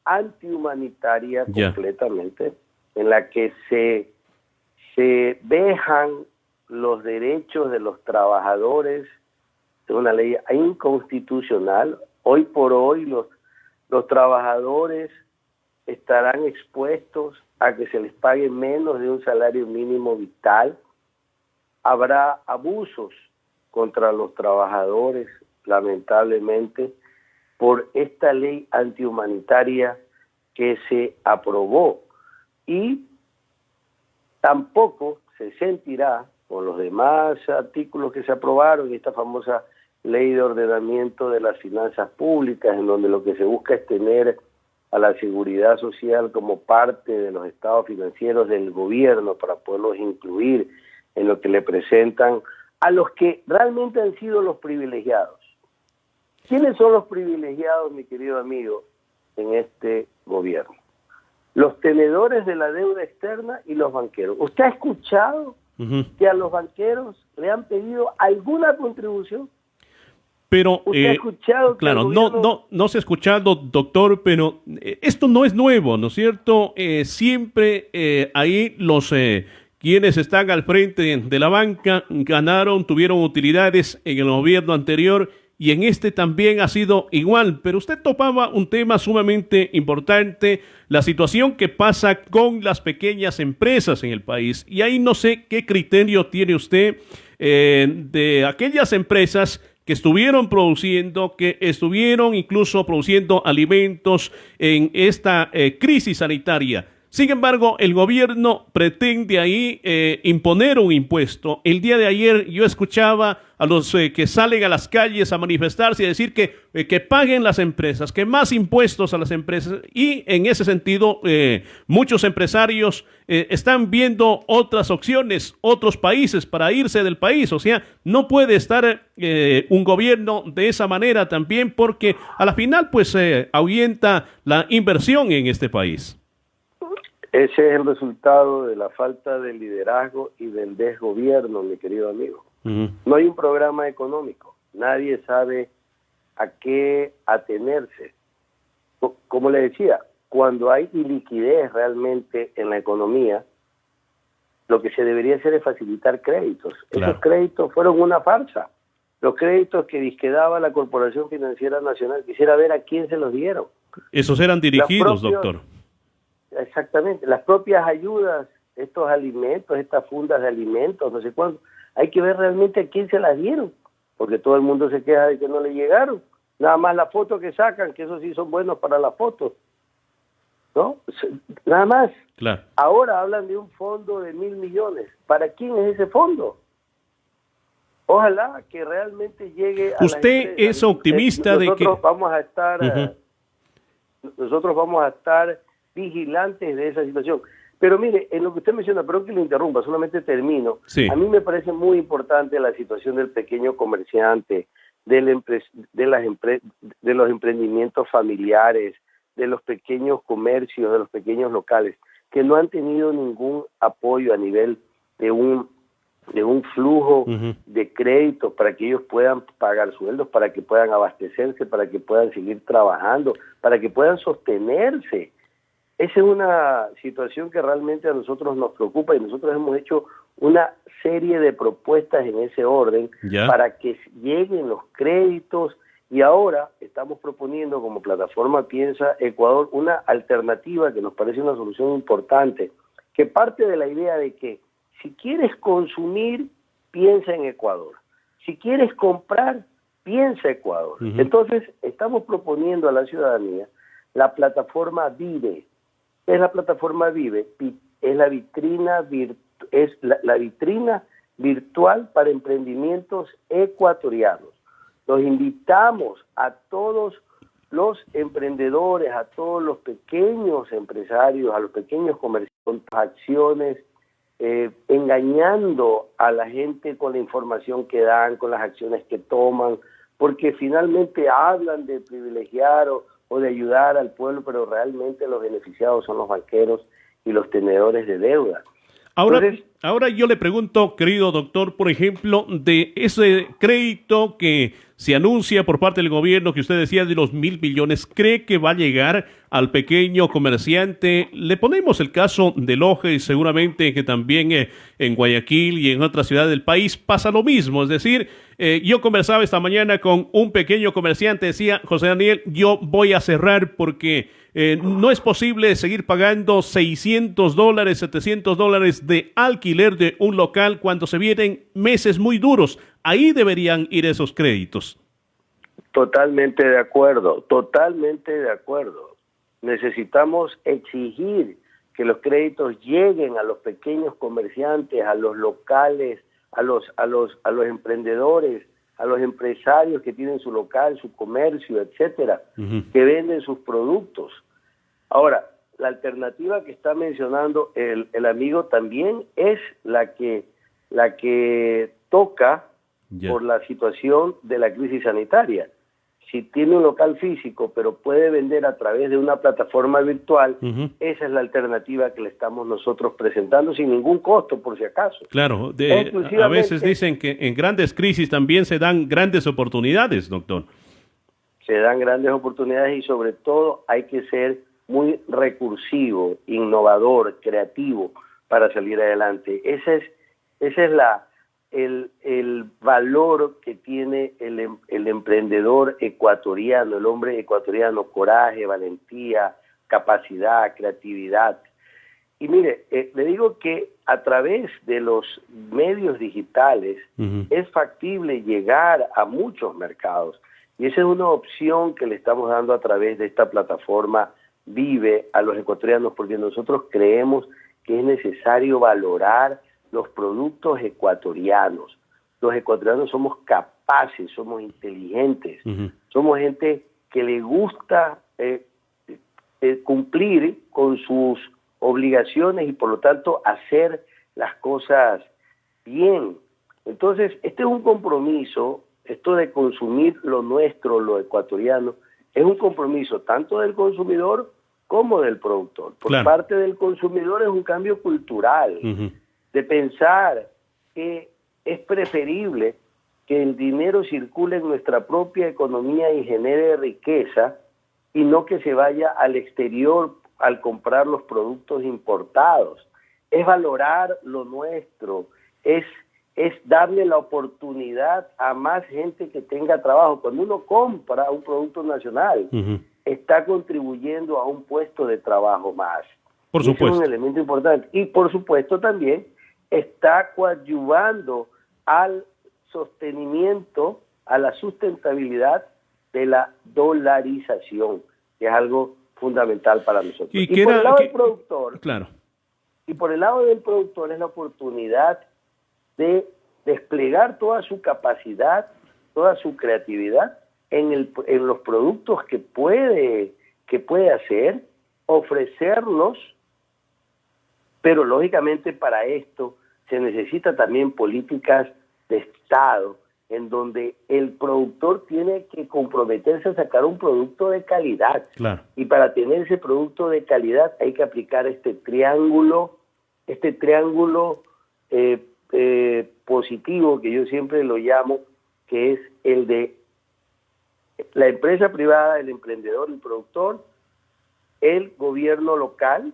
antihumanitaria completamente, en la que se dejan los derechos de los trabajadores. Es una ley inconstitucional. Hoy por hoy los trabajadores estarán expuestos a que se les pague menos de un salario mínimo vital. Habrá abusos contra los trabajadores, lamentablemente, por esta ley antihumanitaria que se aprobó. Y tampoco se sentirá con los demás artículos que se aprobaron, esta famosa ley de ordenamiento de las finanzas públicas, en donde lo que se busca es tener a la seguridad social como parte de los estados financieros del gobierno para poderlos incluir en lo que le presentan a los que realmente han sido los privilegiados. ¿Quiénes son los privilegiados, mi querido amigo, en este gobierno? Los tenedores de la deuda externa y los banqueros. ¿Usted ha escuchado que a los banqueros le han pedido alguna contribución? Pero, ¿Usted ha escuchado que claro, no se ha escuchado, doctor, pero esto no es nuevo, ¿no es cierto? Siempre ahí los quienes están al frente de la banca ganaron, tuvieron utilidades en el gobierno anterior y en este también ha sido igual. Pero usted topaba un tema sumamente importante, la situación que pasa con las pequeñas empresas en el país. Y ahí no sé qué criterio tiene usted de aquellas empresas que estuvieron produciendo, que estuvieron incluso produciendo alimentos en esta crisis sanitaria. Sin embargo, el gobierno pretende ahí imponer un impuesto. El día de ayer yo escuchaba a los que salen a las calles a manifestarse y decir que paguen las empresas, que más impuestos a las empresas. Y en ese sentido, muchos empresarios están viendo otras opciones, otros países para irse del país. O sea, no puede estar un gobierno de esa manera también, porque a la final pues ahuyenta la inversión en este país. Ese es el resultado de la falta de liderazgo y del desgobierno, mi querido amigo. No hay un programa económico. Nadie sabe a qué atenerse. Como le decía, cuando hay iliquidez realmente en la economía, lo que se debería hacer es facilitar créditos. Claro. Esos créditos fueron una farsa. Los créditos que disquedaba la Corporación Financiera Nacional, quisiera ver a quién se los dieron. Esos eran dirigidos, doctor. Exactamente, las propias ayudas, estos alimentos, estas fundas de alimentos, no sé cuánto, hay que ver realmente a quién se las dieron, porque todo el mundo se queja de que no le llegaron, nada más la foto que sacan, que esos sí son buenos para la foto, ¿no? Nada más. Claro. Ahora hablan de un fondo de 1.000 millones, ¿para quién es ese fondo? Ojalá que realmente llegue a ¿Usted es optimista de que nosotros vamos a estar vigilantes de esa situación? Pero mire, en lo que usted menciona, perdón que lo interrumpa, solamente termino. Sí. A mí me parece muy importante la situación del pequeño comerciante, de los emprendimientos familiares, de los pequeños comercios, de los pequeños locales, que no han tenido ningún apoyo a nivel de un flujo de créditos para que ellos puedan pagar sueldos, para que puedan abastecerse, para que puedan seguir trabajando, para que puedan sostenerse. Esa es una situación que realmente a nosotros nos preocupa y nosotros hemos hecho una serie de propuestas en ese orden para que lleguen los créditos y ahora estamos proponiendo como plataforma Piensa Ecuador una alternativa que nos parece una solución importante, que parte de la idea de que si quieres consumir, piensa en Ecuador. Si quieres comprar, piensa Ecuador. Entonces estamos proponiendo a la ciudadanía la plataforma Vive. Es la plataforma Vive, es la vitrina virtual para emprendimientos ecuatorianos. Los invitamos a todos los emprendedores, a todos los pequeños empresarios, a los pequeños comerciantes con acciones, engañando a la gente con la información que dan, con las acciones que toman, porque finalmente hablan de privilegiar o de ayudar al pueblo, pero realmente los beneficiados son los banqueros y los tenedores de deuda. Ahora yo le pregunto, querido doctor, por ejemplo, de ese crédito que se anuncia por parte del gobierno, que usted decía de los 1.000 billones, ¿cree que va a llegar al pequeño comerciante? Le ponemos el caso de Loja y seguramente que también en Guayaquil y en otras ciudades del país pasa lo mismo. Es decir, yo conversaba esta mañana con un pequeño comerciante, decía, José Daniel, yo voy a cerrar porque no es posible seguir pagando $600, $700 de alquiler de un local cuando se vienen meses muy duros. Ahí deberían ir esos créditos. Totalmente de acuerdo, totalmente de acuerdo. Necesitamos exigir que los créditos lleguen a los pequeños comerciantes, a los locales, a los emprendedores, a los empresarios que tienen su local, su comercio, etcétera, que venden sus productos. Ahora, la alternativa que está mencionando el amigo también es la que toca por la situación de la crisis sanitaria. Si tiene un local físico, pero puede vender a través de una plataforma virtual, esa es la alternativa que le estamos nosotros presentando sin ningún costo, por si acaso. Claro, a veces dicen que en grandes crisis también se dan grandes oportunidades, doctor. Se dan grandes oportunidades y sobre todo hay que ser muy recursivo, innovador, creativo para salir adelante. Ese es el valor que tiene el emprendedor ecuatoriano, el hombre ecuatoriano: coraje, valentía, capacidad, creatividad. Y mire, le digo que a través de los medios digitales es factible llegar a muchos mercados y esa es una opción que le estamos dando a través de esta plataforma Vive a los ecuatorianos, porque nosotros creemos que es necesario valorar los productos ecuatorianos. Los ecuatorianos somos capaces, somos inteligentes, somos gente que le gusta cumplir con sus obligaciones y por lo tanto hacer las cosas bien. Entonces, este es un compromiso, esto de consumir lo nuestro, lo ecuatoriano, es un compromiso tanto del consumidor como del productor. Por parte del consumidor es un cambio cultural, de pensar que es preferible que el dinero circule en nuestra propia economía y genere riqueza y no que se vaya al exterior al comprar los productos importados. Es valorar lo nuestro, es darle la oportunidad a más gente que tenga trabajo. Cuando uno compra un producto nacional, está contribuyendo a un puesto de trabajo más. Por supuesto. Ese es un elemento importante. Y por supuesto también está coadyuvando al sostenimiento, a la sustentabilidad de la dolarización, que es algo fundamental para nosotros. Y por el lado del productor, claro. Y por el lado del productor es la oportunidad de desplegar toda su capacidad, toda su creatividad en los productos que puede hacer, ofrecerlos, pero lógicamente para esto se necesita también políticas de Estado, en donde el productor tiene que comprometerse a sacar un producto de calidad. Claro. Y para tener ese producto de calidad hay que aplicar este triángulo positivo, que yo siempre lo llamo, que es el de la empresa privada, el emprendedor, el productor, el gobierno local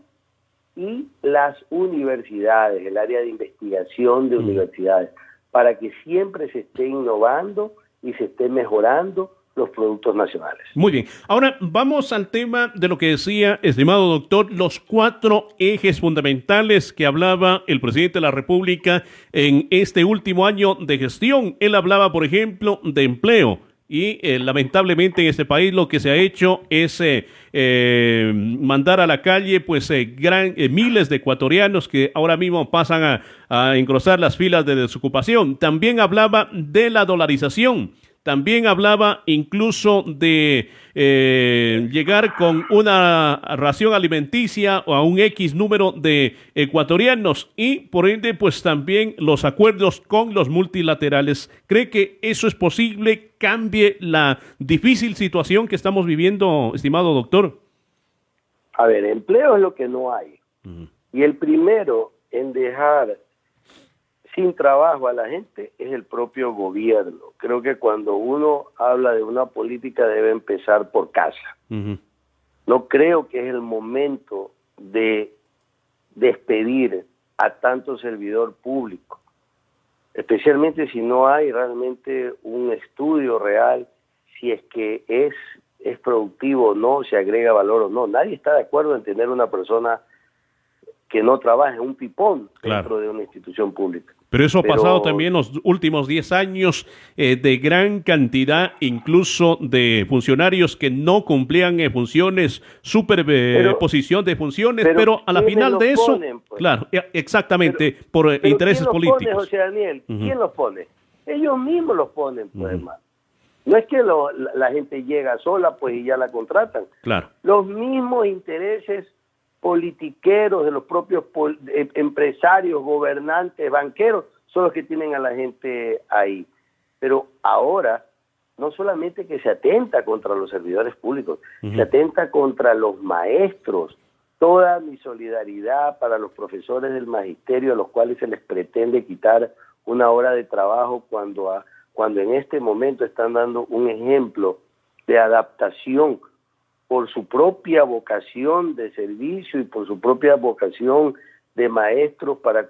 y las universidades, el área de investigación de universidades, para que siempre se esté innovando y se esté mejorando los productos nacionales. Muy bien. Ahora vamos al tema de lo que decía, estimado doctor, los 4 ejes fundamentales que hablaba el presidente de la República en este último año de gestión. Él hablaba, por ejemplo, de empleo. Y lamentablemente en este país lo que se ha hecho es mandar a la calle pues miles de ecuatorianos que ahora mismo pasan a engrosar las filas de desocupación. También hablaba de la dolarización. También hablaba incluso de llegar con una ración alimenticia a un X número de ecuatorianos y por ende pues también los acuerdos con los multilaterales. ¿Cree que eso es posible? ¿Cambie la difícil situación que estamos viviendo, estimado doctor? A ver, empleo es lo que no hay. Y el primero en dejar sin trabajo a la gente es el propio gobierno. Creo que cuando uno habla de una política debe empezar por casa. No creo que es el momento de despedir a tanto servidor público, especialmente si no hay realmente un estudio real si es que es productivo o no, si agrega valor o no. Nadie está de acuerdo en tener una persona que no trabaje, un pipón dentro de una institución pública. Pero eso ha pasado también los últimos 10 años de gran cantidad, incluso de funcionarios que no cumplían funciones, superposición de funciones, pero a la final de eso, ponen, pues. Claro, exactamente, por intereses políticos. ¿Quién los pone, José Daniel? ¿Quién los pone? Ellos mismos los ponen, pues, hermano. No es que la gente llega sola, pues, y ya la contratan. Claro. Los mismos intereses politiqueros de los propios empresarios, gobernantes, banqueros, son los que tienen a la gente ahí. Pero ahora, no solamente que se atenta contra los servidores públicos, se atenta contra los maestros. Toda mi solidaridad para los profesores del magisterio a los cuales se les pretende quitar una hora de trabajo cuando en este momento están dando un ejemplo de adaptación por su propia vocación de servicio y por su propia vocación de maestros para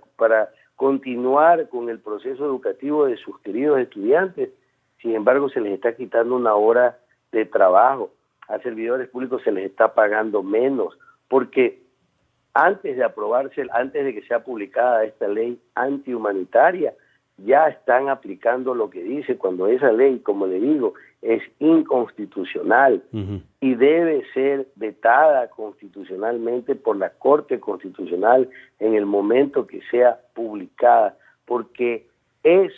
continuar con el proceso educativo de sus queridos estudiantes. Sin embargo, se les está quitando una hora de trabajo. A servidores públicos se les está pagando menos, porque antes de que sea publicada esta ley antihumanitaria, ya están aplicando lo que dice, cuando esa ley, como le digo, es inconstitucional y debe ser vetada constitucionalmente por la Corte Constitucional en el momento que sea publicada, porque es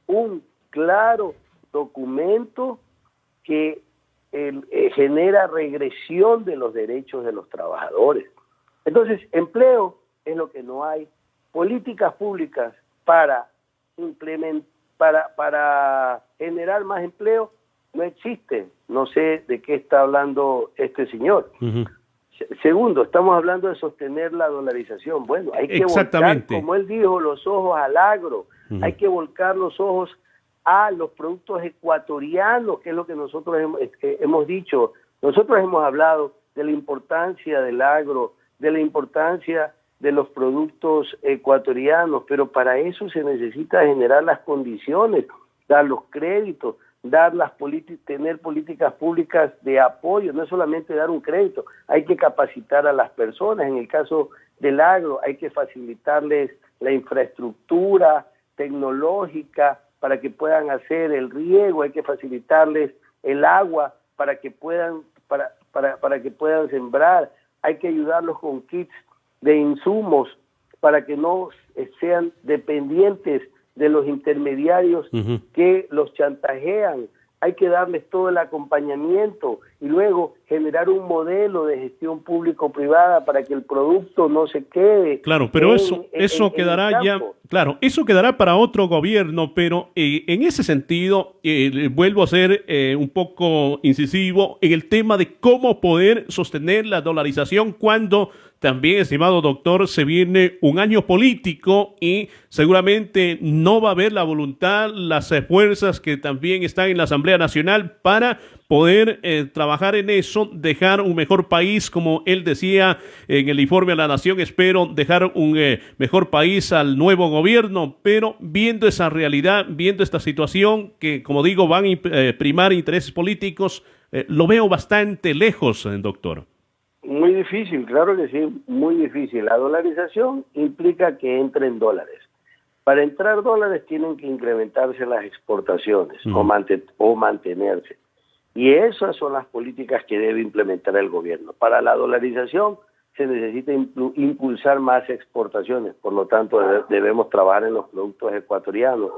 un claro documento que genera regresión de los derechos de los trabajadores. Entonces, empleo es lo que no hay. Políticas públicas para generar más empleo no existen. No sé de qué está hablando este señor. Segundo, estamos hablando de sostener la dolarización. Bueno, hay que volcar, como él dijo, los ojos al agro. Hay que volcar los ojos a los productos ecuatorianos, que es lo que nosotros hemos dicho. Nosotros hemos hablado de la importancia del agro, de la importancia de los productos ecuatorianos, pero para eso se necesita generar las condiciones, dar los créditos, tener políticas públicas de apoyo. No es solamente dar un crédito, hay que capacitar a las personas. En el caso del agro hay que facilitarles la infraestructura tecnológica para que puedan hacer el riego, hay que facilitarles el agua para que puedan para que puedan sembrar, hay que ayudarlos con kits de insumos para que no sean dependientes de los intermediarios que los chantajean. Hay que darles todo el acompañamiento y luego generar un modelo de gestión público-privada para que el producto no se quede. Claro, pero eso quedará ya, claro, eso quedará para otro gobierno, pero en ese sentido vuelvo a ser un poco incisivo en el tema de cómo poder sostener la dolarización cuando también, estimado doctor, se viene un año político y seguramente no va a haber la voluntad, las fuerzas que también están en la Asamblea Nacional para poder trabajar en eso, dejar un mejor país, como él decía en el informe a la Nación, espero dejar un mejor país al nuevo gobierno, pero viendo esa realidad, viendo esta situación que, como digo, van a primar intereses políticos, lo veo bastante lejos, doctor. Muy difícil, claro que sí, muy difícil. La dolarización implica que entren dólares. Para entrar dólares tienen que incrementarse las exportaciones o mantenerse. Y esas son las políticas que debe implementar el gobierno. Para la dolarización se necesita impulsar más exportaciones, por lo tanto debemos trabajar en los productos ecuatorianos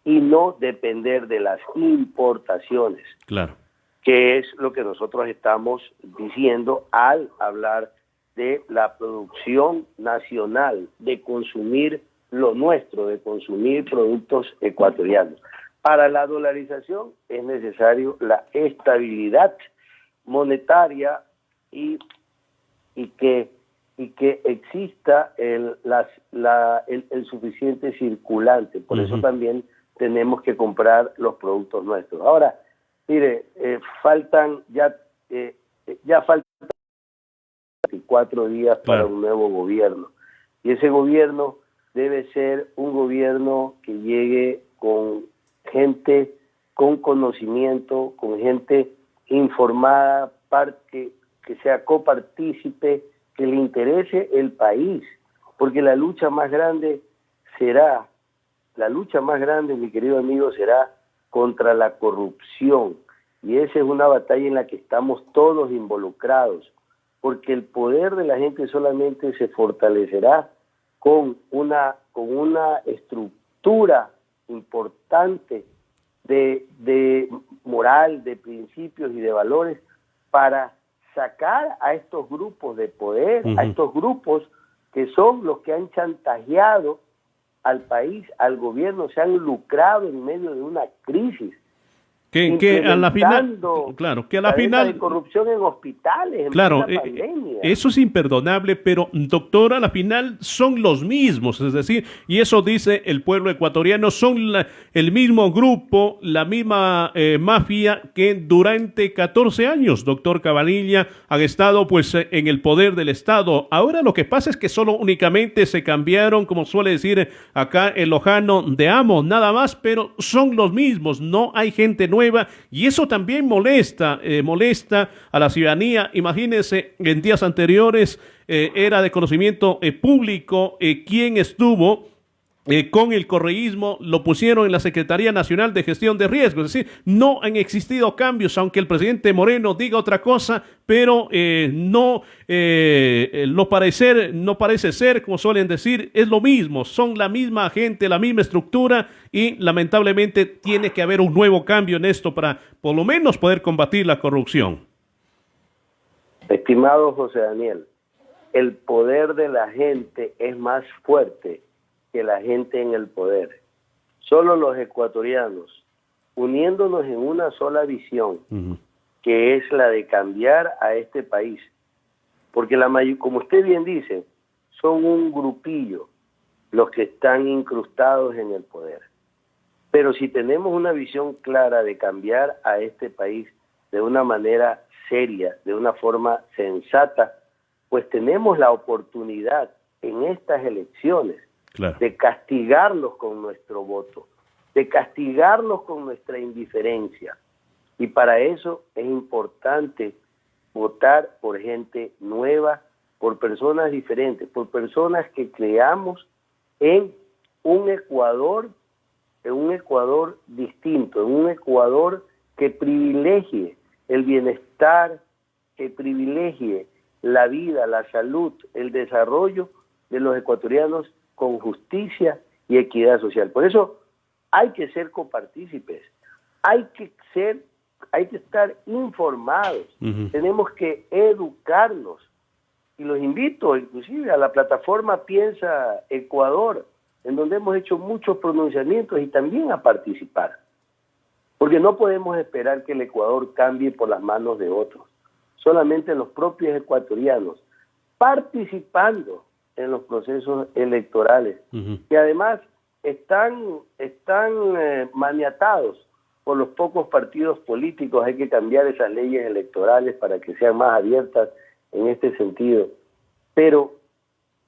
y no depender de las importaciones. Claro. Que es lo que nosotros estamos diciendo al hablar de la producción nacional, de consumir lo nuestro, de consumir productos ecuatorianos. Para la dolarización es necesario la estabilidad monetaria y que exista el suficiente circulante. Por eso también tenemos que comprar los productos nuestros. Ahora, mire, faltan 24 días para un nuevo gobierno. Y ese gobierno debe ser un gobierno que llegue con gente con conocimiento, con gente informada, que sea copartícipe, que le interese el país. Porque la lucha más grande, mi querido amigo, será contra la corrupción, y esa es una batalla en la que estamos todos involucrados, porque el poder de la gente solamente se fortalecerá con una estructura importante de moral, de principios y de valores para sacar a estos grupos de poder, a estos grupos que son los que han chantajeado al país, al gobierno, se han lucrado en medio de una crisis. Que a la final, claro, que a la final de corrupción en hospitales, en claro, pandemia. Eso es imperdonable, pero doctor, a la final son los mismos, es decir, y eso dice el pueblo ecuatoriano, son el mismo grupo, la misma mafia que durante 14 años, doctor Cabanilla, han estado pues en el poder del Estado. Ahora lo que pasa es que solo únicamente se cambiaron, como suele decir acá el lojano, de amo, nada más, pero son los mismos, no hay gente nueva. Y eso también molesta a la ciudadanía. Imagínense, en días anteriores era de conocimiento público quién estuvo con el correísmo, lo pusieron en la Secretaría Nacional de Gestión de Riesgos. Es decir, no han existido cambios, aunque el presidente Moreno diga otra cosa, pero no parece ser, como suelen decir, es lo mismo, son la misma gente, la misma estructura, y lamentablemente tiene que haber un nuevo cambio en esto para por lo menos poder combatir la corrupción. Estimado José Daniel, el poder de la gente es más fuerte que la gente en el poder. Solo los ecuatorianos, uniéndonos en una sola visión, que es la de cambiar a este país, porque como usted bien dice, son un grupillo los que están incrustados en el poder. Pero si tenemos una visión clara de cambiar a este país de una manera seria, de una forma sensata, pues tenemos la oportunidad en estas elecciones de castigarlos con nuestro voto, de castigarlos con nuestra indiferencia. Y para eso es importante votar por gente nueva, por personas diferentes, por personas que creamos en un Ecuador distinto, en un Ecuador que privilegie el bienestar, que privilegie la vida, la salud, el desarrollo de los ecuatorianos con justicia y equidad social. Por eso hay que ser copartícipes, hay que estar informados, tenemos que educarnos. Y los invito inclusive a la plataforma Piensa Ecuador, en donde hemos hecho muchos pronunciamientos, y también a participar. Porque no podemos esperar que el Ecuador cambie por las manos de otros. Solamente los propios ecuatorianos participando en los procesos electorales, que además están maniatados por los pocos partidos políticos. Hay que cambiar esas leyes electorales para que sean más abiertas en este sentido. Pero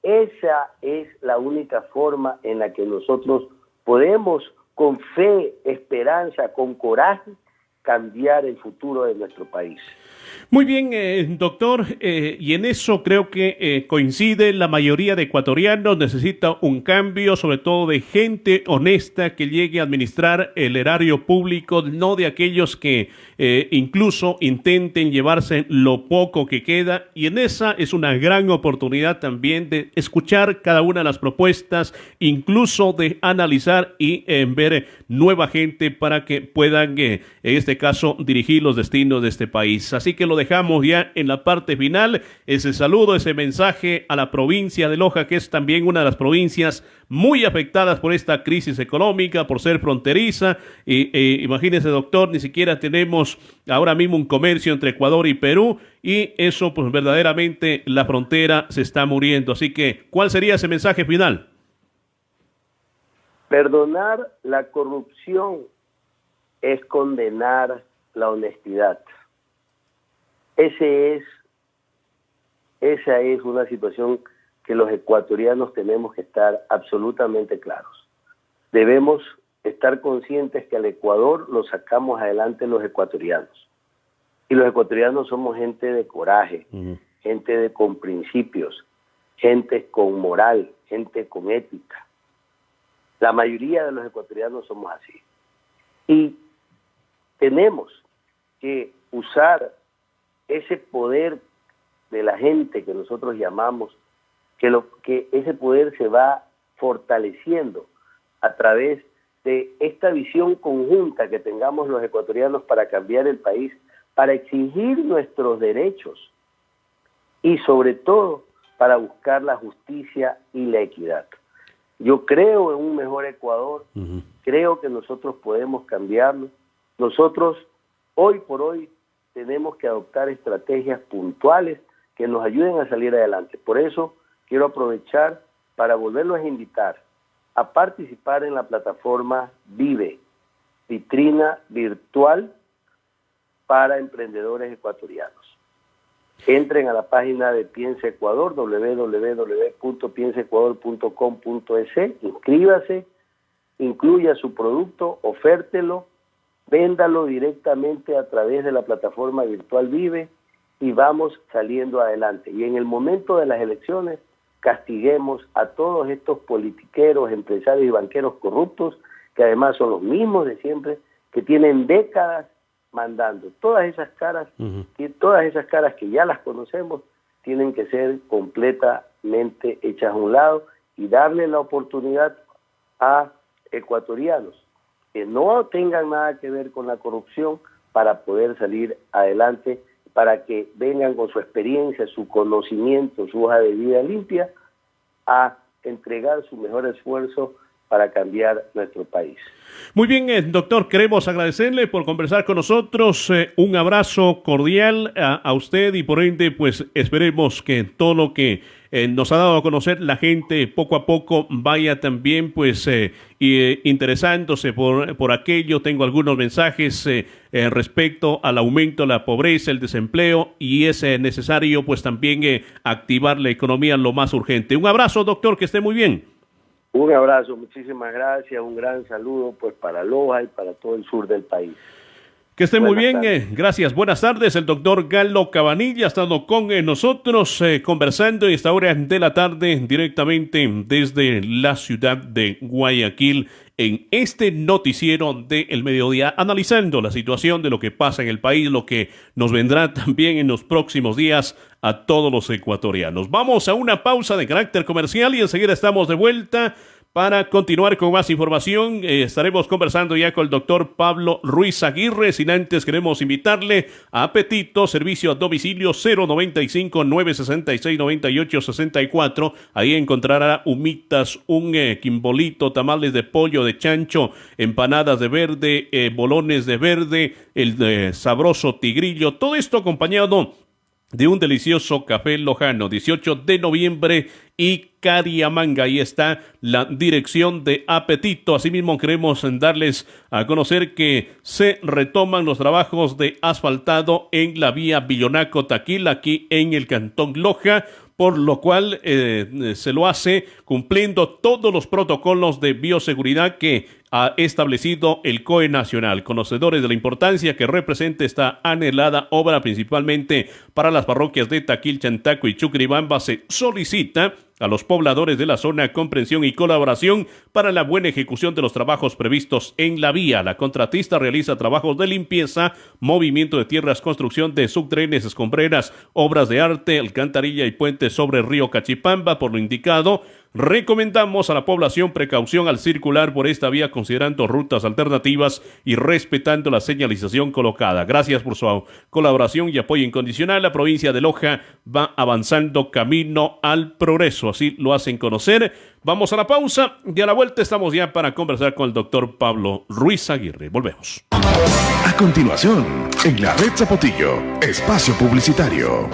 esa es la única forma en la que nosotros podemos, con fe, esperanza, con coraje, cambiar el futuro de nuestro país. Muy bien, doctor, y en eso creo que coincide la mayoría de ecuatorianos. Necesita un cambio, sobre todo de gente honesta que llegue a administrar el erario público, no de aquellos que incluso intenten llevarse lo poco que queda, y en esa es una gran oportunidad también de escuchar cada una de las propuestas, incluso de analizar y ver nueva gente para que puedan, en este caso, dirigir los destinos de este país. Así que lo dejamos ya en la parte final, ese saludo, ese mensaje a la provincia de Loja, que es también una de las provincias muy afectadas por esta crisis económica, por ser fronteriza. Imagínese, doctor, ni siquiera tenemos ahora mismo un comercio entre Ecuador y Perú, y eso pues verdaderamente la frontera se está muriendo. Así que, ¿cuál sería ese mensaje final? Perdonar la corrupción es condenar la honestidad. Esa es una situación que los ecuatorianos tenemos que estar absolutamente claros. Debemos estar conscientes que al Ecuador lo sacamos adelante los ecuatorianos. Y los ecuatorianos somos gente de coraje, gente con principios, gente con moral, gente con ética. La mayoría de los ecuatorianos somos así. Y tenemos que usar ese poder de la gente que nosotros llamamos, que ese poder se va fortaleciendo a través de esta visión conjunta que tengamos los ecuatorianos para cambiar el país, para exigir nuestros derechos y sobre todo para buscar la justicia y la equidad. Yo creo en un mejor Ecuador, creo que nosotros podemos cambiarlo. Nosotros hoy por hoy tenemos que adoptar estrategias puntuales que nos ayuden a salir adelante. Por eso quiero aprovechar para volverlos a invitar a participar en la plataforma Vive, vitrina virtual para emprendedores ecuatorianos. Entren a la página de Piensa Ecuador, www.piensaecuador.com.es, inscríbase, incluya su producto, ofértelo, véndalo directamente a través de la plataforma virtual Vive y vamos saliendo adelante. Y en el momento de las elecciones, castiguemos a todos estos politiqueros, empresarios y banqueros corruptos, que además son los mismos de siempre, que tienen décadas mandando. Todas esas caras que ya las conocemos, tienen que ser completamente hechas a un lado y darle la oportunidad a ecuatorianos que no tengan nada que ver con la corrupción para poder salir adelante, para que vengan con su experiencia, su conocimiento, su hoja de vida limpia, a entregar su mejor esfuerzo para cambiar nuestro país. Muy bien, doctor, queremos agradecerle por conversar con nosotros. Un abrazo cordial a usted y por ende, pues esperemos que todo lo que nos ha dado a conocer la gente poco a poco vaya también pues interesándose por aquello. Tengo algunos mensajes respecto al aumento de la pobreza, el desempleo, y es necesario pues también activar la economía lo más urgente. Un abrazo, doctor, que esté muy bien. Un abrazo, muchísimas gracias, un gran saludo pues para Loja y para todo el sur del país. Que esté muy bien, gracias. Buenas tardes, el doctor Galo Cabanilla ha estado con nosotros conversando a esta hora de la tarde directamente desde la ciudad de Guayaquil en este noticiero del mediodía, analizando la situación de lo que pasa en el país, lo que nos vendrá también en los próximos días a todos los ecuatorianos. Vamos a una pausa de carácter comercial y enseguida estamos de vuelta Para continuar con más información, estaremos conversando ya con el doctor Pablo Ruiz Aguirre. Sin antes, queremos invitarle a Apetito, servicio a domicilio 095-966-9864. Ahí encontrará humitas, un quimbolito, tamales de pollo, de chancho, empanadas de verde, bolones de verde, el sabroso tigrillo. Todo esto acompañado de un delicioso café lojano. 18 de noviembre y Cariamanga. Ahí está la dirección de Apetito. Asimismo, queremos darles a conocer que se retoman los trabajos de asfaltado en la vía Villonaco-Taquil, aquí en el Cantón Loja, por lo cual se lo hace cumpliendo todos los protocolos de bioseguridad que ha establecido el COE Nacional. Conocedores de la importancia que representa esta anhelada obra, principalmente para las parroquias de Taquil, Chantaco y Chuquiribamba, se solicita a los pobladores de la zona comprensión y colaboración para la buena ejecución de los trabajos previstos en la vía. La contratista realiza trabajos de limpieza, movimiento de tierras, construcción de subdrenes, escombreras, obras de arte, alcantarilla y puentes sobre el río Cachipamba. Por lo indicado, recomendamos a la población precaución al circular por esta vía, considerando rutas alternativas y respetando la señalización colocada. Gracias por su colaboración y apoyo incondicional. La provincia de Loja va avanzando camino al progreso, así lo hacen conocer. Vamos a la pausa y a la vuelta estamos ya para conversar con el doctor Pablo Ruiz Aguirre. Volvemos. A continuación, en la Red Zapotillo, espacio publicitario.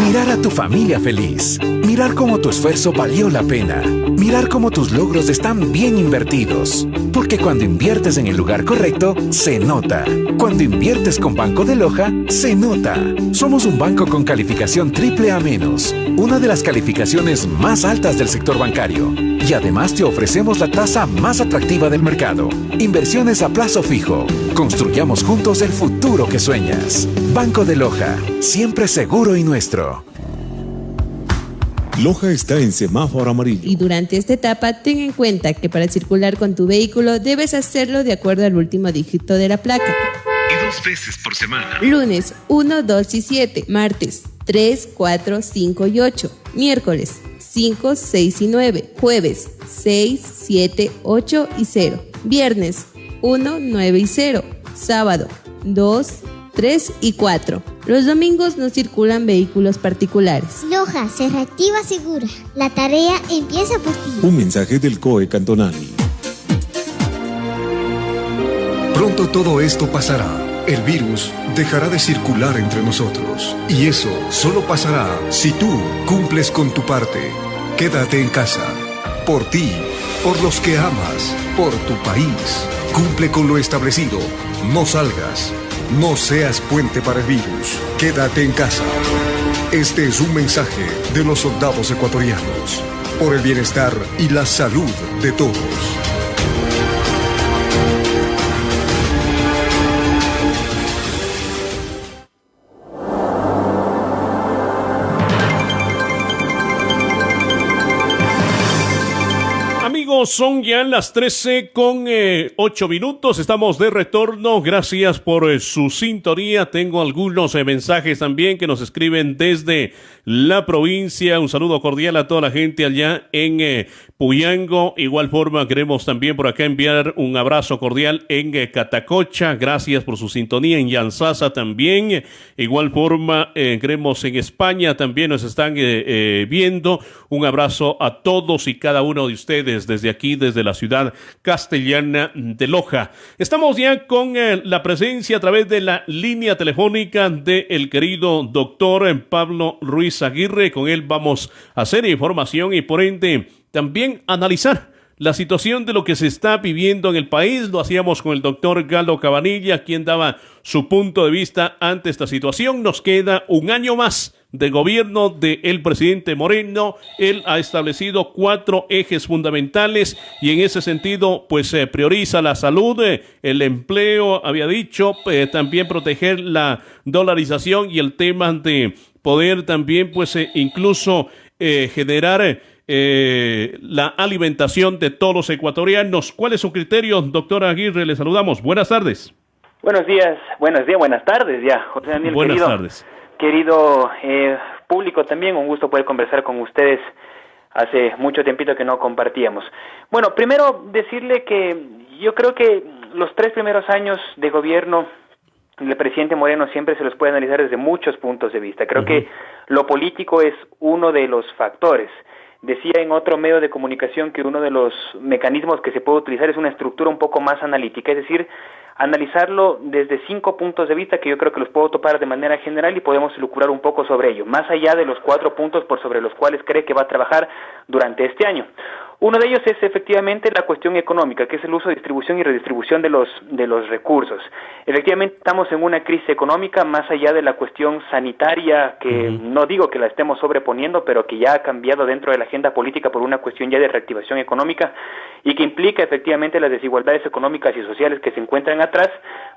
Mirar a tu familia feliz. Mirar cómo tu esfuerzo valió la pena. Mirar cómo tus logros están bien invertidos. Porque cuando inviertes en el lugar correcto, se nota. Cuando inviertes con Banco de Loja, se nota. Somos un banco con calificación AAA-, una de las calificaciones más altas del sector bancario. Y además te ofrecemos la tasa más atractiva del mercado. Inversiones a plazo fijo. Construyamos juntos el futuro que sueñas. Banco de Loja, siempre seguro y nuestro. Loja está en semáforo amarillo. Y durante esta etapa, ten en cuenta que para circular con tu vehículo debes hacerlo de acuerdo al último dígito de la placa. Y 2 veces por semana. Lunes 1, 2 y 7. Martes 3, 4, 5 y 8. Miércoles 5, 6 y 9. Jueves 6, 7, 8 y 0. Viernes 1, 9 y 0. Sábado 2, 3 y 4. Los domingos no circulan vehículos particulares. Loja se reactiva segura. La tarea empieza por ti. Un mensaje del COE cantonal. Pronto todo esto pasará. El virus dejará de circular entre nosotros. Y eso solo pasará si tú cumples con tu parte. Quédate en casa. Por ti, por los que amas, por tu país. Cumple con lo establecido. No salgas. No seas puente para el virus. Quédate en casa. Este es un mensaje de los soldados ecuatorianos. Por el bienestar y la salud de todos. Son ya las 13:08. Estamos de retorno. Gracias por su sintonía. Tengo algunos mensajes también que nos escriben desde la provincia. Un saludo cordial a toda la gente allá en Puyango. Igual forma queremos también por acá enviar un abrazo cordial en Catacocha. Gracias por su sintonía. En Yanzasa también. Igual forma queremos en España también nos están viendo. Un abrazo a todos y cada uno de ustedes desde aquí, desde la ciudad castellana de Loja. Estamos ya con la presencia a través de la línea telefónica del querido doctor Pablo Ruiz Aguirre. Con él vamos a hacer información y por ende también analizar la situación de lo que se está viviendo en el país. Lo hacíamos con el doctor Galo Cabanilla, quien daba su punto de vista ante esta situación. Nos queda un año más de gobierno del presidente Moreno. Él ha establecido 4 ejes fundamentales y en ese sentido pues prioriza la salud, el empleo, había dicho, también proteger la dolarización y el tema de poder también pues incluso generar la alimentación de todos los ecuatorianos. ¿Cuál es su criterio, doctor Aguirre? Le saludamos. Buenas tardes. Buenas tardes ya, José Daniel. Buenas tardes. Querido público también, un gusto poder conversar con ustedes hace mucho tiempito que no compartíamos. Bueno, primero decirle que yo creo que los 3 primeros años de gobierno del presidente Moreno siempre se los puede analizar desde muchos puntos de vista. Creo que lo político es uno de los factores. Decía en otro medio de comunicación que uno de los mecanismos que se puede utilizar es una estructura un poco más analítica, es decir, analizarlo desde 5 puntos de vista que yo creo que los puedo topar de manera general y podemos elucubrar un poco sobre ello, más allá de los 4 puntos por sobre los cuales cree que va a trabajar durante este año. Uno de ellos es efectivamente la cuestión económica, que es el uso, distribución y redistribución de los recursos. Efectivamente estamos en una crisis económica más allá de la cuestión sanitaria, que no digo que la estemos sobreponiendo, pero que ya ha cambiado dentro de la agenda política por una cuestión ya de reactivación económica y que implica efectivamente las desigualdades económicas y sociales que se encuentran atrás,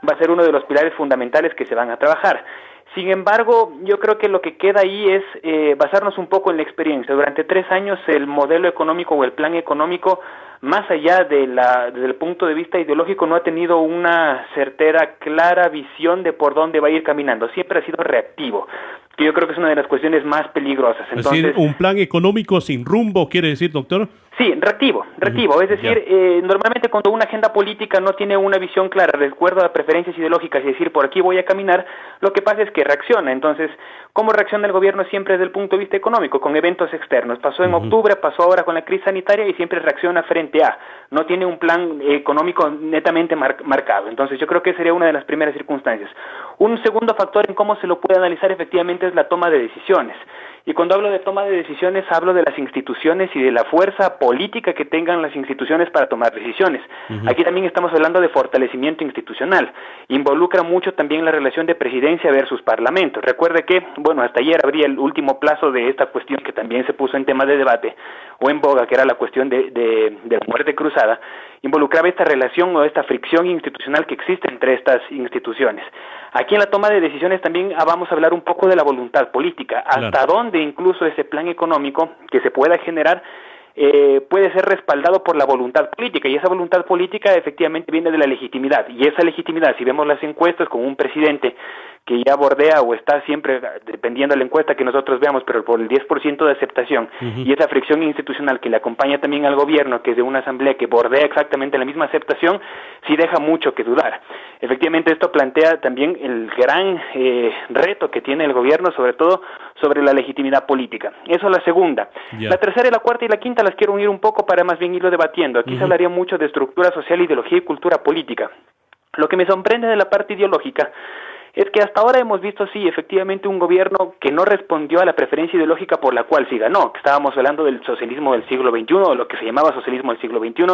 va a ser uno de los pilares fundamentales que se van a trabajar. Sin embargo, yo creo que lo que queda ahí es basarnos un poco en la experiencia. Durante 3 años el modelo económico o el plan económico, más allá desde el punto de vista ideológico, no ha tenido una certera, clara visión de por dónde va a ir caminando. Siempre ha sido reactivo, que yo creo que es una de las cuestiones más peligrosas. Entonces, es decir, un plan económico sin rumbo, ¿quiere decir, doctor? Sí, reactivo. Es decir, normalmente cuando una agenda política no tiene una visión clara, de acuerdo a preferencias ideológicas y decir por aquí voy a caminar, lo que pasa es que reacciona. Entonces, ¿cómo reacciona el gobierno? Siempre desde el punto de vista económico, con eventos externos. Pasó en octubre, pasó ahora con la crisis sanitaria y siempre reacciona frente a. No tiene un plan económico netamente marcado. Entonces, yo creo que sería una de las primeras circunstancias. Un segundo factor en cómo se lo puede analizar efectivamente es la toma de decisiones. Y cuando hablo de toma de decisiones, hablo de las instituciones y de la fuerza política que tengan las instituciones para tomar decisiones. Aquí también estamos hablando de fortalecimiento institucional. Involucra mucho también la relación de presidencia versus parlamento. Recuerde que, bueno, hasta ayer habría el último plazo de esta cuestión que también se puso en tema de debate o en boga, que era la cuestión de la muerte cruzada. Involucraba esta relación o esta fricción institucional que existe entre estas instituciones. Aquí en la toma de decisiones también vamos a hablar un poco de la voluntad política, hasta dónde incluso ese plan económico que se pueda generar puede ser respaldado por la voluntad política, y esa voluntad política efectivamente viene de la legitimidad, y esa legitimidad, si vemos las encuestas con un presidente que ya bordea o está siempre, dependiendo de la encuesta que nosotros veamos, pero por el 10% de aceptación, y esa fricción institucional que le acompaña también al gobierno, que es de una asamblea que bordea exactamente la misma aceptación, sí deja mucho que dudar. Efectivamente, esto plantea también el gran reto que tiene el gobierno, sobre todo sobre la legitimidad política. Eso es la segunda. La tercera, la cuarta y la quinta las quiero unir un poco para más bien irlo debatiendo. Aquí se hablaría mucho de estructura social, ideología y cultura política. Lo que me sorprende de la parte ideológica es que hasta ahora hemos visto, sí, efectivamente un gobierno que no respondió a la preferencia ideológica por la cual sí ganó, que estábamos hablando del socialismo del siglo XXI, o lo que se llamaba socialismo del siglo XXI,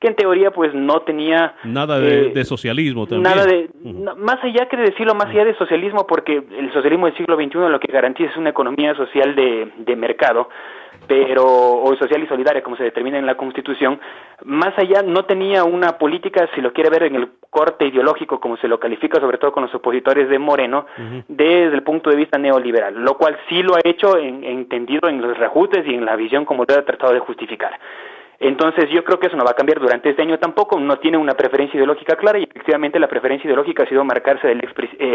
que en teoría pues no tenía... Nada de socialismo también. Nada de... más allá que decirlo, más allá de socialismo, porque el socialismo del siglo XXI lo que garantiza es una economía social de mercado, o social y solidaria, como se determina en la Constitución. Más allá no tenía una política, si lo quiere ver en el corte ideológico, como se lo califica sobre todo con los opositores de Moreno, desde el punto de vista neoliberal, lo cual sí lo ha hecho entendido en los reajustes y en la visión como lo ha tratado de justificar. Entonces yo creo que eso no va a cambiar durante este año tampoco, no tiene una preferencia ideológica clara y efectivamente la preferencia ideológica ha sido marcarse del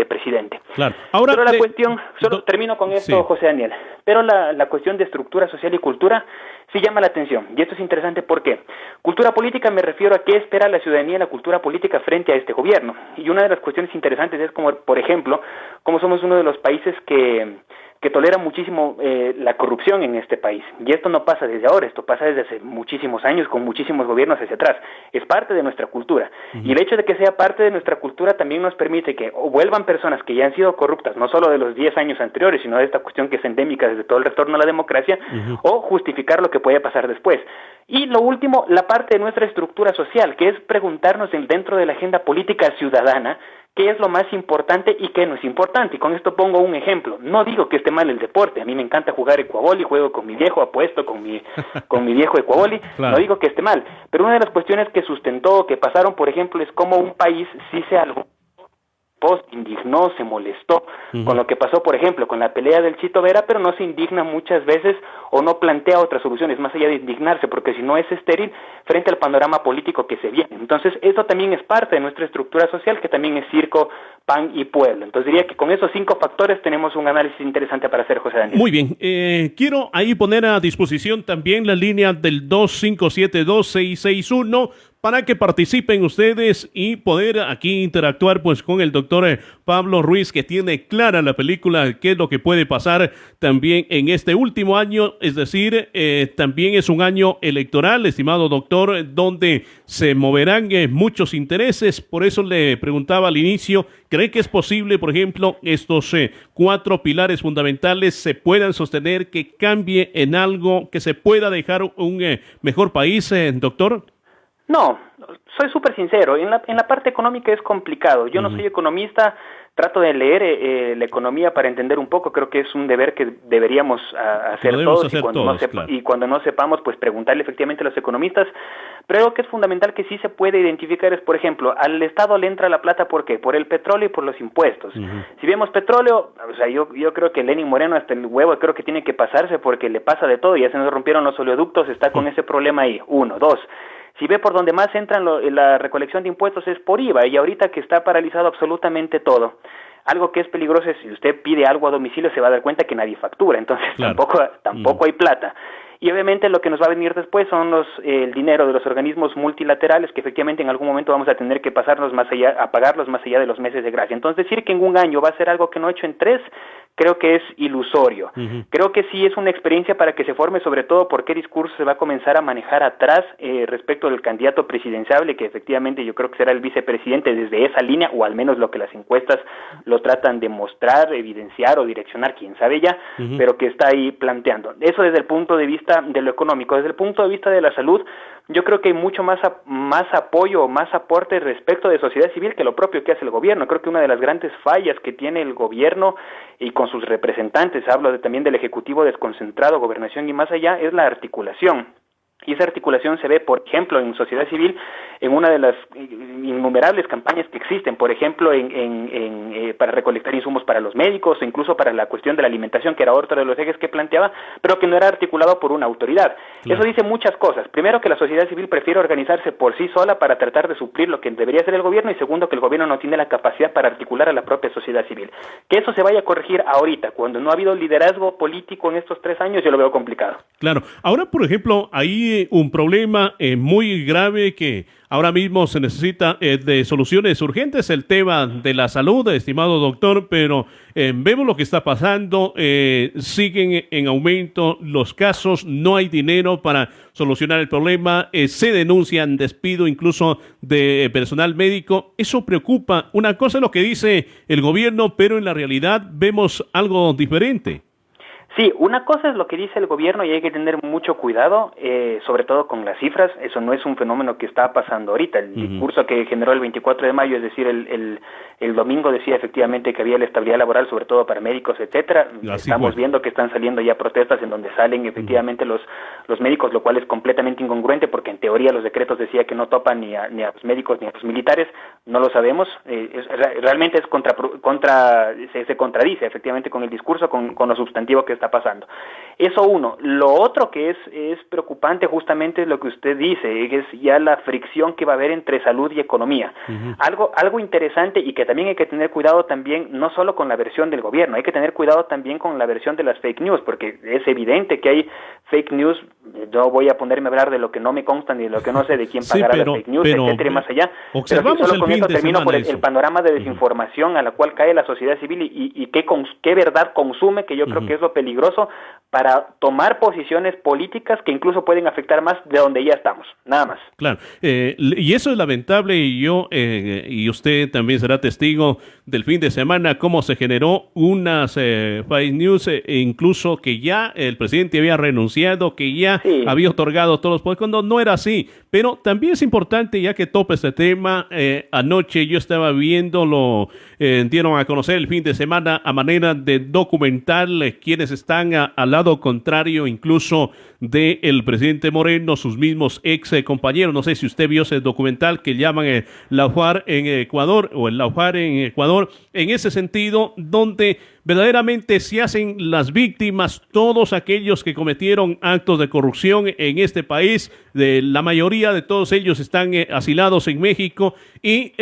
presidente. Claro. Ahora, pero la cuestión, termino con esto, sí. José Daniel, pero la cuestión de estructura social y cultura sí llama la atención, y esto es interesante porque cultura política me refiero a qué espera la ciudadanía en la cultura política frente a este gobierno, y una de las cuestiones interesantes es como, por ejemplo, como somos uno de los países que tolera muchísimo la corrupción en este país. Y esto no pasa desde ahora, esto pasa desde hace muchísimos años, con muchísimos gobiernos hacia atrás. Es parte de nuestra cultura. Y el hecho de que sea parte de nuestra cultura también nos permite que o vuelvan personas que ya han sido corruptas, no solo de los 10 años anteriores, sino de esta cuestión que es endémica desde todo el retorno a la democracia, o justificar lo que puede pasar después. Y lo último, la parte de nuestra estructura social, que es preguntarnos dentro de la agenda política ciudadana, qué es lo más importante y qué no es importante. Y con esto pongo un ejemplo. No digo que esté mal el deporte. A mí me encanta jugar ecuaboli, juego con mi viejo, apuesto con mi viejo ecuaboli. Claro. No digo que esté mal. Pero una de las cuestiones que sustentó, que pasaron, por ejemplo, es cómo un país sí se algo preocupó, se indignó, se molestó con lo que pasó, por ejemplo, con la pelea del Chito Vera, pero no se indigna muchas veces o no plantea otras soluciones, más allá de indignarse, porque si no es estéril frente al panorama político que se viene. Entonces, eso también es parte de nuestra estructura social, que también es circo, pan y pueblo. Entonces, diría que con esos 5 factores tenemos un análisis interesante para hacer, José Daniel. Muy bien. Quiero ahí poner a disposición también la línea del 2572-661 para que participen ustedes y poder aquí interactuar pues con el doctor Pablo Ruiz, que tiene clara la película, qué es lo que puede pasar también en este último año, es decir, también es un año electoral, estimado doctor, donde se moverán muchos intereses. Por eso le preguntaba al inicio, ¿cree que es posible, por ejemplo, estos 4 pilares fundamentales se puedan sostener, que cambie en algo, que se pueda dejar un mejor país, doctor? No, soy súper sincero, en la parte económica es complicado, yo no soy economista, trato de leer la economía para entender un poco, creo que es un deber que deberíamos hacer todos, y cuando no sepamos, pues preguntarle efectivamente a los economistas, pero algo que es fundamental que sí se puede identificar es, por ejemplo, al Estado le entra la plata, ¿por qué? Por el petróleo y por los impuestos. Si vemos petróleo, o sea, yo creo que Lenín Moreno hasta el huevo creo que tiene que pasarse porque le pasa de todo, ya se nos rompieron los oleoductos, está con ese problema ahí, 1, 2. Si ve por donde más entran la recolección de impuestos es por IVA, y ahorita que está paralizado absolutamente todo. Algo que es peligroso es si usted pide algo a domicilio se va a dar cuenta que nadie factura, entonces tampoco hay plata. Y obviamente lo que nos va a venir después son el dinero de los organismos multilaterales, que efectivamente en algún momento vamos a tener que pasarnos más allá, a pagarlos más allá de los meses de gracia. Entonces decir que en un año va a ser algo que no ha hecho en 3, creo que es ilusorio. Creo que sí es una experiencia para que se forme, sobre todo por qué discurso se va a comenzar a manejar atrás respecto del candidato presidenciable, que efectivamente yo creo que será el vicepresidente desde esa línea, o al menos lo que las encuestas lo tratan de mostrar, evidenciar o direccionar, quién sabe ya, pero que está ahí planteando. Eso desde el punto de vista de lo económico. Desde el punto de vista de la salud, yo creo que hay mucho más apoyo, más aporte respecto de sociedad civil que lo propio que hace el gobierno. Creo que una de las grandes fallas que tiene el gobierno y con sus representantes, hablo también del Ejecutivo desconcentrado, Gobernación y más allá, es la articulación. Y esa articulación se ve, por ejemplo, en sociedad civil, en una de las innumerables campañas que existen, por ejemplo, para recolectar insumos para los médicos, o incluso para la cuestión de la alimentación, que era otro de los ejes que planteaba, pero que no era articulado por una autoridad. Eso dice muchas cosas. Primero, que la sociedad civil prefiere organizarse por sí sola para tratar de suplir lo que debería ser el gobierno, y segundo, que el gobierno no tiene la capacidad para articular a la propia sociedad civil. Que eso se vaya a corregir ahorita, cuando no ha habido liderazgo político en estos 3 años, yo lo veo complicado. Claro. Ahora, por ejemplo, ahí un problema muy grave que ahora mismo se necesita de soluciones urgentes, el tema de la salud, estimado doctor, pero vemos lo que está pasando, siguen en aumento los casos, no hay dinero para solucionar el problema, se denuncian despido incluso de personal médico. Eso preocupa. Una cosa es lo que dice el gobierno, pero en la realidad vemos algo diferente. Sí, una cosa es lo que dice el gobierno y hay que tener mucho cuidado, sobre todo con las cifras. Eso no es un fenómeno que está pasando ahorita. El discurso que generó el 24 de mayo, es decir, el domingo, decía efectivamente que había la estabilidad laboral, sobre todo para médicos, etcétera. Estamos viendo que están saliendo ya protestas en donde salen efectivamente los médicos, lo cual es completamente incongruente, porque en teoría los decretos decía que no topan ni a los médicos ni a los militares. No lo sabemos. Realmente es se contradice efectivamente con el discurso, con lo sustantivo que está pasando. Eso uno. Lo otro que es preocupante justamente es lo que usted dice, es ya la fricción que va a haber entre salud y economía. Algo interesante, y que también hay que tener cuidado también, no solo con la versión del gobierno, hay que tener cuidado también con la versión de las fake news, porque es evidente que hay fake news. No voy a ponerme a hablar de lo que no me consta ni de lo que no sé, de quién pagará las fake news, etcétera, y más allá. Observamos pero solo con esto termino por el panorama de desinformación a la cual cae la sociedad civil y qué verdad consume, que yo creo que es lo peligroso para tomar posiciones políticas que incluso pueden afectar más de donde ya estamos, nada más. Claro, y eso es lamentable, y yo y usted también será testigo del fin de semana, cómo se generó unas fake news, incluso que ya el presidente había renunciado, que ya había otorgado todos los poderes, cuando no era así. Pero también es importante, ya que topa este tema, anoche yo estaba viendo dieron a conocer el fin de semana a manera de documental, quienes están al lado contrario incluso del presidente Moreno, sus mismos ex compañeros. No sé si usted vio ese documental que llaman Laufar en Ecuador o el Laufar en Ecuador, en ese sentido, donde verdaderamente se hacen las víctimas todos aquellos que cometieron actos de corrupción en este país. La mayoría de todos ellos están asilados en México y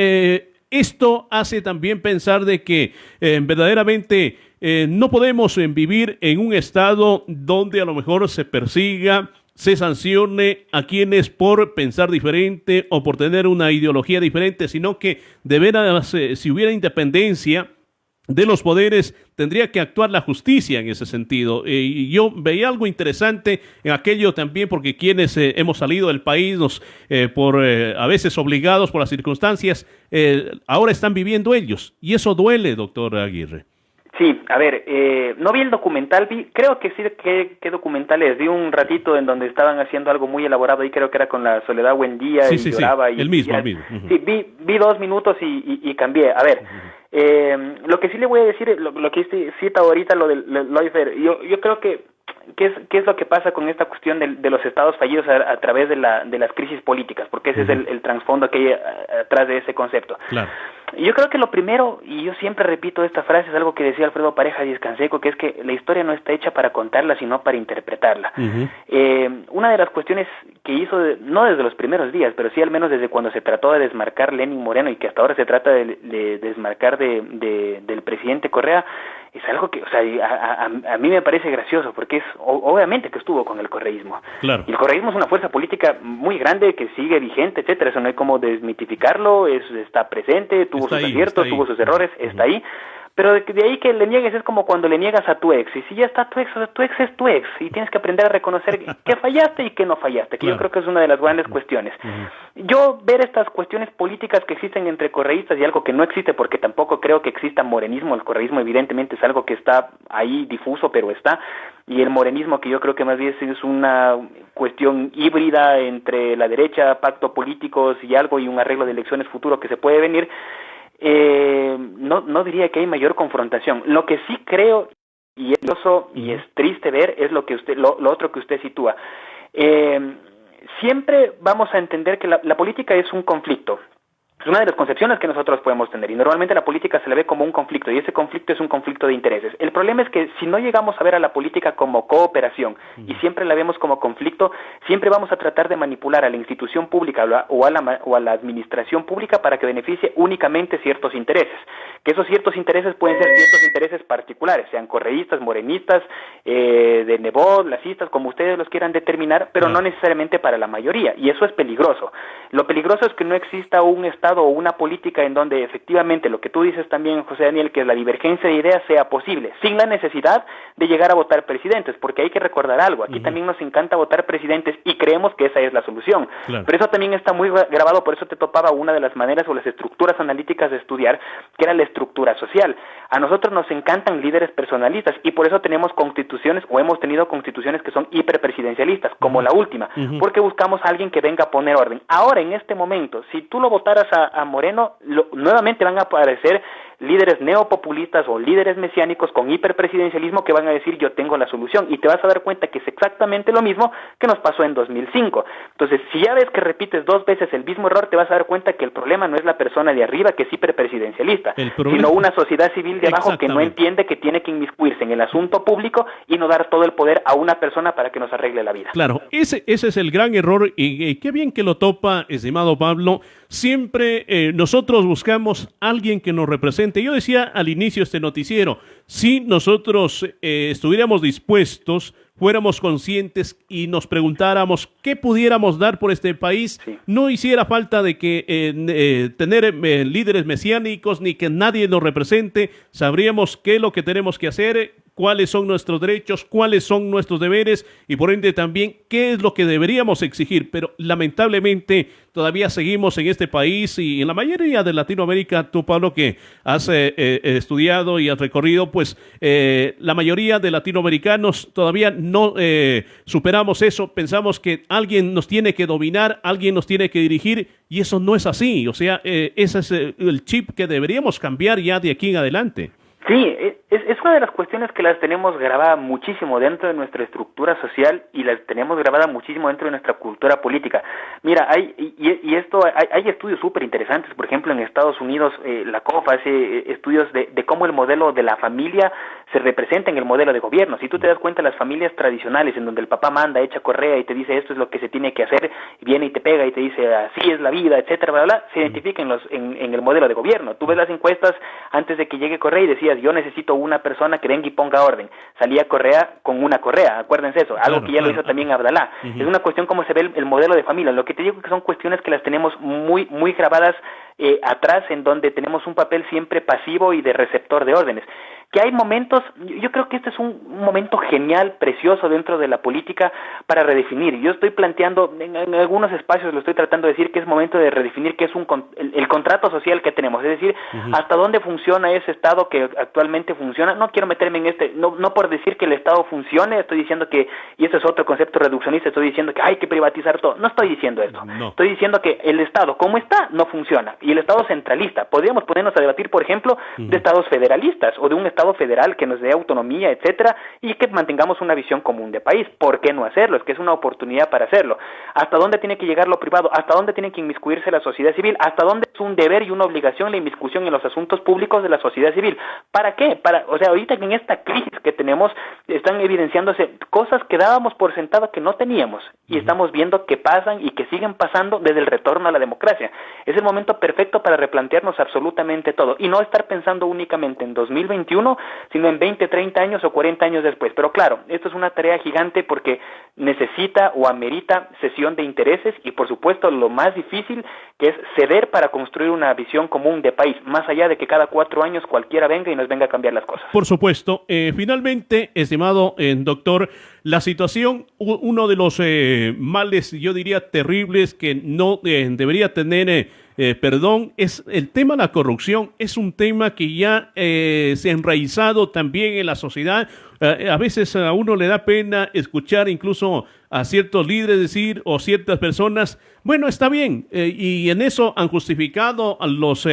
esto hace también pensar de que verdaderamente no podemos vivir en un estado donde a lo mejor se persiga, se sancione a quienes por pensar diferente o por tener una ideología diferente, sino que de veras, si hubiera independencia de los poderes, tendría que actuar la justicia en ese sentido. Y yo veía algo interesante en aquello también, porque quienes hemos salido del país, a veces obligados por las circunstancias, ahora están viviendo ellos. Y eso duele, doctor Aguirre. Sí, a ver, no vi el documental, creo que sí, ¿qué documental es? Vi un ratito en donde estaban haciendo algo muy elaborado y creo que era con la Soledad Buendía y lloraba. Sí, el mismo. Uh-huh. Sí, vi 2 minutos y cambié. A ver, lo que sí le voy a decir, lo que cita ahorita, lo del Loifer, yo creo que ¿qué es lo que pasa con esta cuestión de los estados fallidos a través de las crisis políticas? Porque ese es el trasfondo que hay atrás de ese concepto. Claro. Yo creo que lo primero, y yo siempre repito esta frase, es algo que decía Alfredo Pareja Díez Canseco, que es que la historia no está hecha para contarla, sino para interpretarla. Uh-huh. Una de las cuestiones que hizo, no desde los primeros días, pero sí al menos desde cuando se trató de desmarcar Lenín Moreno y que hasta ahora se trata de desmarcar del presidente Correa, es algo que, o sea, a mí me parece gracioso, porque es obviamente que estuvo con el correísmo. Claro. Y el correísmo es una fuerza política muy grande que sigue vigente, etcétera. Eso no hay como desmitificarlo, está presente, tuvo sus aciertos, tuvo sus errores, está ahí. Pero de ahí que le niegues es como cuando le niegas a tu ex. Y si ya está tu ex, o sea, tu ex es tu ex. Y tienes que aprender a reconocer que fallaste y que no fallaste. Que yo creo que es una de las grandes cuestiones. Yo ver estas cuestiones políticas que existen entre correístas y algo que no existe, porque tampoco creo que exista morenismo. El correísmo evidentemente es algo que está ahí difuso, pero está. Y el morenismo, que yo creo que más bien es una cuestión híbrida entre la derecha, pacto políticos y algo, y un arreglo de elecciones futuro que se puede venir. No diría que hay mayor confrontación. Lo que sí creo, y es triste ver, es lo otro que usted sitúa. Siempre vamos a entender que la política es un conflicto. Es una de las concepciones que nosotros podemos tener, y normalmente la política se le ve como un conflicto, y ese conflicto es un conflicto de intereses. El problema es que si no llegamos a ver a la política como cooperación, y siempre la vemos como conflicto, siempre vamos a tratar de manipular a la institución pública o a la administración pública para que beneficie únicamente ciertos intereses. Que esos ciertos intereses pueden ser ciertos intereses particulares, sean correístas, morenistas, de Nebot, lacistas, como ustedes los quieran determinar, pero no necesariamente para la mayoría, y eso es peligroso. Lo peligroso es que no exista un Estado o una política en donde efectivamente lo que tú dices también, José Daniel, que la divergencia de ideas sea posible, sin la necesidad de llegar a votar presidentes, porque hay que recordar algo, aquí también nos encanta votar presidentes y creemos que esa es la solución, pero eso también está muy grabado, por eso te topaba una de las maneras o las estructuras analíticas de estudiar, que era la estructura social. A nosotros nos encantan líderes personalistas y por eso tenemos constituciones o hemos tenido constituciones que son hiperpresidencialistas, como la última, porque buscamos a alguien que venga a poner orden. Ahora, en este momento, si tú lo votaras a Moreno, nuevamente van a aparecer líderes neopopulistas o líderes mesiánicos con hiperpresidencialismo que van a decir yo tengo la solución, y te vas a dar cuenta que es exactamente lo mismo que nos pasó en 2005. Entonces, si ya ves que repites 2 veces el mismo error, te vas a dar cuenta que el problema no es la persona de arriba que es hiperpresidencialista, sino una sociedad civil de abajo que no entiende que tiene que inmiscuirse en el asunto público y no dar todo el poder a una persona para que nos arregle la vida. Claro, ese es el gran error, y qué bien que lo topa, estimado Pablo. Siempre nosotros buscamos a alguien que nos represente. Yo decía al inicio de este noticiero, si nosotros estuviéramos dispuestos, fuéramos conscientes y nos preguntáramos qué pudiéramos dar por este país, no hiciera falta de que tener líderes mesiánicos ni que nadie nos represente. Sabríamos qué es lo que tenemos que hacer, cuáles son nuestros derechos, cuáles son nuestros deberes y por ende también qué es lo que deberíamos exigir. Pero lamentablemente todavía seguimos en este país y en la mayoría de Latinoamérica, tú Pablo que has estudiado y has recorrido, pues la mayoría de latinoamericanos todavía no superamos eso, pensamos que alguien nos tiene que dominar, alguien nos tiene que dirigir y eso no es así, o sea, ese es el chip que deberíamos cambiar ya de aquí en adelante. Sí, es una de las cuestiones que las tenemos grabada muchísimo dentro de nuestra estructura social y las tenemos grabada muchísimo dentro de nuestra cultura política. Mira, hay estudios súper interesantes, por ejemplo, en Estados Unidos, la COF hace estudios de cómo el modelo de la familia se representa en el modelo de gobierno. Si tú te das cuenta, las familias tradicionales, en donde el papá manda, echa correa y te dice esto es lo que se tiene que hacer, viene y te pega y te dice así es la vida, etcétera, bla, bla, se identifica en el modelo de gobierno. Tú ves las encuestas antes de que llegue Correa y decías, yo necesito una persona que venga y ponga orden. Salía Correa con una correa, acuérdense eso, algo que ya lo hizo también Abdalá. Es una cuestión cómo se ve el modelo de familia. Lo que te digo que son cuestiones que las tenemos muy grabadas atrás, en donde tenemos un papel siempre pasivo y de receptor de órdenes. Que hay momentos, yo creo que este es un momento genial, precioso dentro de la política para redefinir. Yo estoy planteando, en algunos espacios lo estoy tratando de decir, que es momento de redefinir qué es el contrato social que tenemos, es decir, hasta dónde funciona ese Estado que actualmente funciona. No quiero meterme en no por decir que el Estado funcione, estoy diciendo que, y este es otro concepto reduccionista, estoy diciendo que hay que privatizar todo. No estoy diciendo esto. No. Estoy diciendo que el Estado, como está, no funciona. Y el Estado centralista, podríamos ponernos a debatir, por ejemplo, de Estados federalistas o de un Estado federal que nos dé autonomía, etcétera, y que mantengamos una visión común de país. ¿Por qué no hacerlo? Es que es una oportunidad para hacerlo. ¿Hasta dónde tiene que llegar lo privado? ¿Hasta dónde tiene que inmiscuirse la sociedad civil? ¿Hasta dónde es un deber y una obligación la inmiscusión en los asuntos públicos de la sociedad civil? ¿Para qué? O sea, ahorita que en esta crisis que tenemos están evidenciándose cosas que dábamos por sentado que no teníamos y estamos viendo que pasan y que siguen pasando desde el retorno a la democracia. Es el momento perfecto para replantearnos absolutamente todo y no estar pensando únicamente en 2021, sino en 20, 30 años o 40 años después. Pero claro, esto es una tarea gigante porque necesita o amerita cesión de intereses y, por supuesto, lo más difícil, que es ceder para construir una visión común de país, más allá de que cada 4 años cualquiera venga y nos venga a cambiar las cosas. Por supuesto. Finalmente, estimado doctor, la situación, uno de los males, yo diría, terribles que no debería tener perdón, es el tema de la corrupción. Es un tema que ya se ha enraizado también en la sociedad. A veces a uno le da pena escuchar incluso a ciertos líderes decir, o ciertas personas, bueno, está bien, y en eso han justificado a los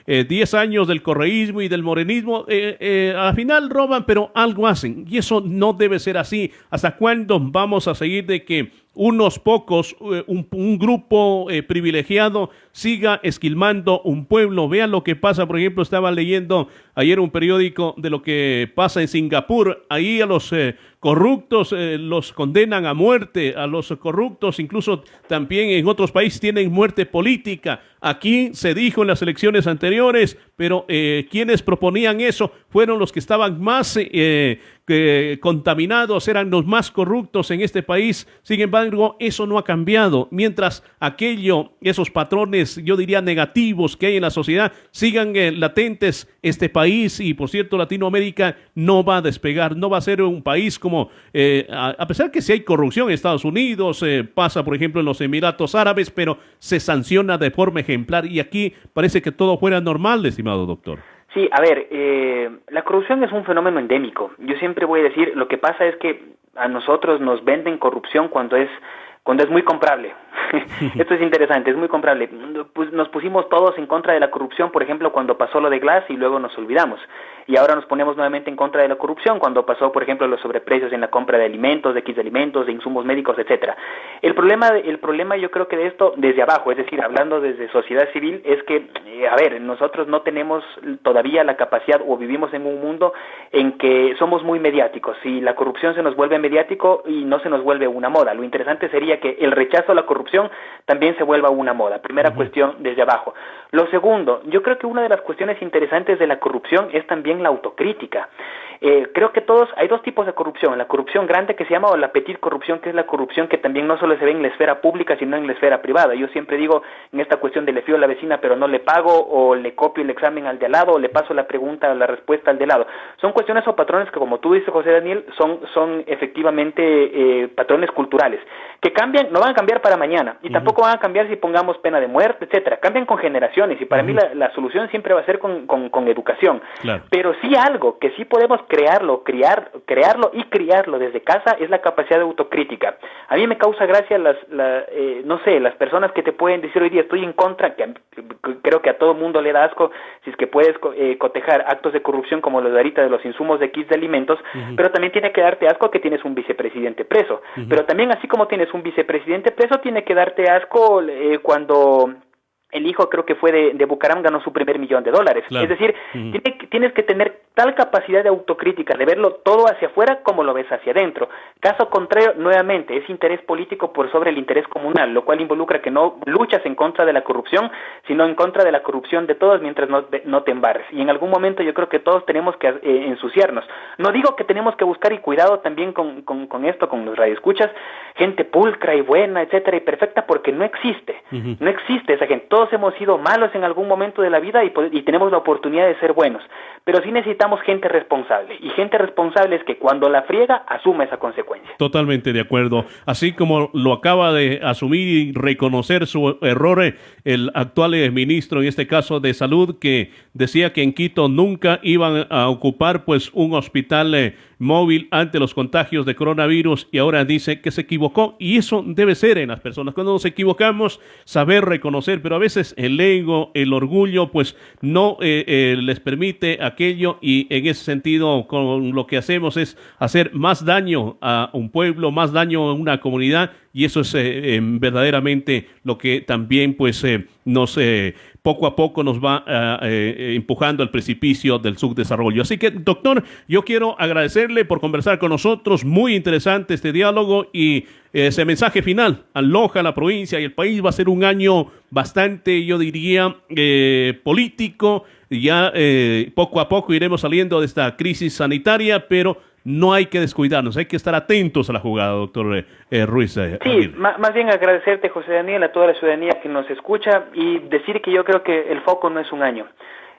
10 años del correísmo y del morenismo. Al final roban, pero algo hacen, y eso no debe ser así. ¿Hasta cuándo vamos a seguir de que unos pocos, un grupo privilegiado siga esquilmando un pueblo? Vean lo que pasa, por ejemplo, estaba leyendo ayer un periódico de lo que pasa en Singapur. Ahí a los corruptos los condenan a muerte, a los corruptos incluso también en otros países tienen muerte política. Aquí se dijo en las elecciones anteriores, pero quienes proponían eso fueron los que estaban más contaminados, eran los más corruptos en este país. Sin embargo, eso no ha cambiado. Mientras esos patrones, yo diría negativos que hay en la sociedad, sigan latentes, este país y, por cierto, Latinoamérica no va a despegar, no va a ser un país como, a pesar que sí hay corrupción en Estados Unidos, pasa, por ejemplo, en los Emiratos Árabes, pero se sanciona de forma ejemplar y aquí parece que todo fuera normal, estimado doctor. Sí, a ver, la corrupción es un fenómeno endémico. Yo siempre voy a decir, lo que pasa es que a nosotros nos venden corrupción cuando es muy comprable. Esto es interesante, es muy comprable. Pues nos pusimos todos en contra de la corrupción, por ejemplo, cuando pasó lo de Glass y luego nos olvidamos. Y ahora nos ponemos nuevamente en contra de la corrupción cuando pasó, por ejemplo, los sobreprecios en la compra de alimentos, de kits de alimentos, de insumos médicos, etcétera. El problema yo creo que de esto desde abajo, es decir, hablando desde sociedad civil, es que, nosotros no tenemos todavía la capacidad o vivimos en un mundo en que somos muy mediáticos y la corrupción se nos vuelve mediático y no se nos vuelve una moda. Lo interesante sería que el rechazo a la corrupción también se vuelva una moda. Primera cuestión desde abajo. Lo segundo, yo creo que una de las cuestiones interesantes de la corrupción es también la autocrítica. creo que hay dos tipos de corrupción, la corrupción grande que se llama o la petit corrupción, que es la corrupción que también no solo se ve en la esfera pública, sino en la esfera privada. Yo siempre digo en esta cuestión de le fío a la vecina pero no le pago, o le copio el examen al de al lado, o le paso la pregunta o la respuesta al de al lado. Son cuestiones o patrones que, como tú dices, José Daniel, son efectivamente patrones culturales, que cambian, no van a cambiar para mañana, y tampoco van a cambiar si pongamos pena de muerte, etcétera. Cambian con generaciones, y para mí la solución siempre va a ser con educación. Claro. Pero sí algo que sí podemos crearlo y criarlo desde casa es la capacidad de autocrítica. A mí me causa gracia las personas que te pueden decir hoy día estoy en contra, que creo que a todo mundo le da asco si es que puedes cotejar actos de corrupción como los de ahorita de los insumos de kits de alimentos, pero también tiene que darte asco que tienes un vicepresidente preso. Pero también, así como tienes un vicepresidente preso, tiene que darte asco cuando el hijo, creo que fue de Bucaram, ganó su primer $1 millón. Claro. Es decir, tienes que tener tal capacidad de autocrítica, de verlo todo hacia afuera como lo ves hacia adentro. Caso contrario, nuevamente, es interés político por sobre el interés comunal, lo cual involucra que no luchas en contra de la corrupción, sino en contra de la corrupción de todos mientras no te embarres. Y en algún momento yo creo que todos tenemos que ensuciarnos. No digo que tenemos que buscar, y cuidado también con esto, con los radioescuchas, gente pulcra y buena, etcétera, y perfecta, porque no existe. No existe esa gente. Todos hemos sido malos en algún momento de la vida y tenemos la oportunidad de ser buenos, pero sí necesitamos gente responsable, y gente responsable es que cuando la friega asuma esa consecuencia. Totalmente de acuerdo, así como lo acaba de asumir y reconocer su error el actual ministro, en este caso de salud, que decía que en Quito nunca iban a ocupar pues un hospital móvil ante los contagios de coronavirus, y ahora dice que se equivocó, y eso debe ser en las personas. Cuando nos equivocamos, saber reconocer, pero a veces el ego, el orgullo, pues no les permite aquello, y en ese sentido con lo que hacemos es hacer más daño a un pueblo, más daño a una comunidad, y eso es verdaderamente lo que también pues nos poco a poco nos va empujando al precipicio del subdesarrollo. Así que, doctor, yo quiero agradecerle por conversar con nosotros. Muy interesante este diálogo, y ese mensaje final a Loja, la provincia y el país. Va a ser un año bastante, yo diría, político. Ya poco a poco iremos saliendo de esta crisis sanitaria, pero no hay que descuidarnos, hay que estar atentos a la jugada, doctor Ruiz. Sí, más bien agradecerte, José Daniel, a toda la ciudadanía que nos escucha, y decir que yo creo que el foco no es un año.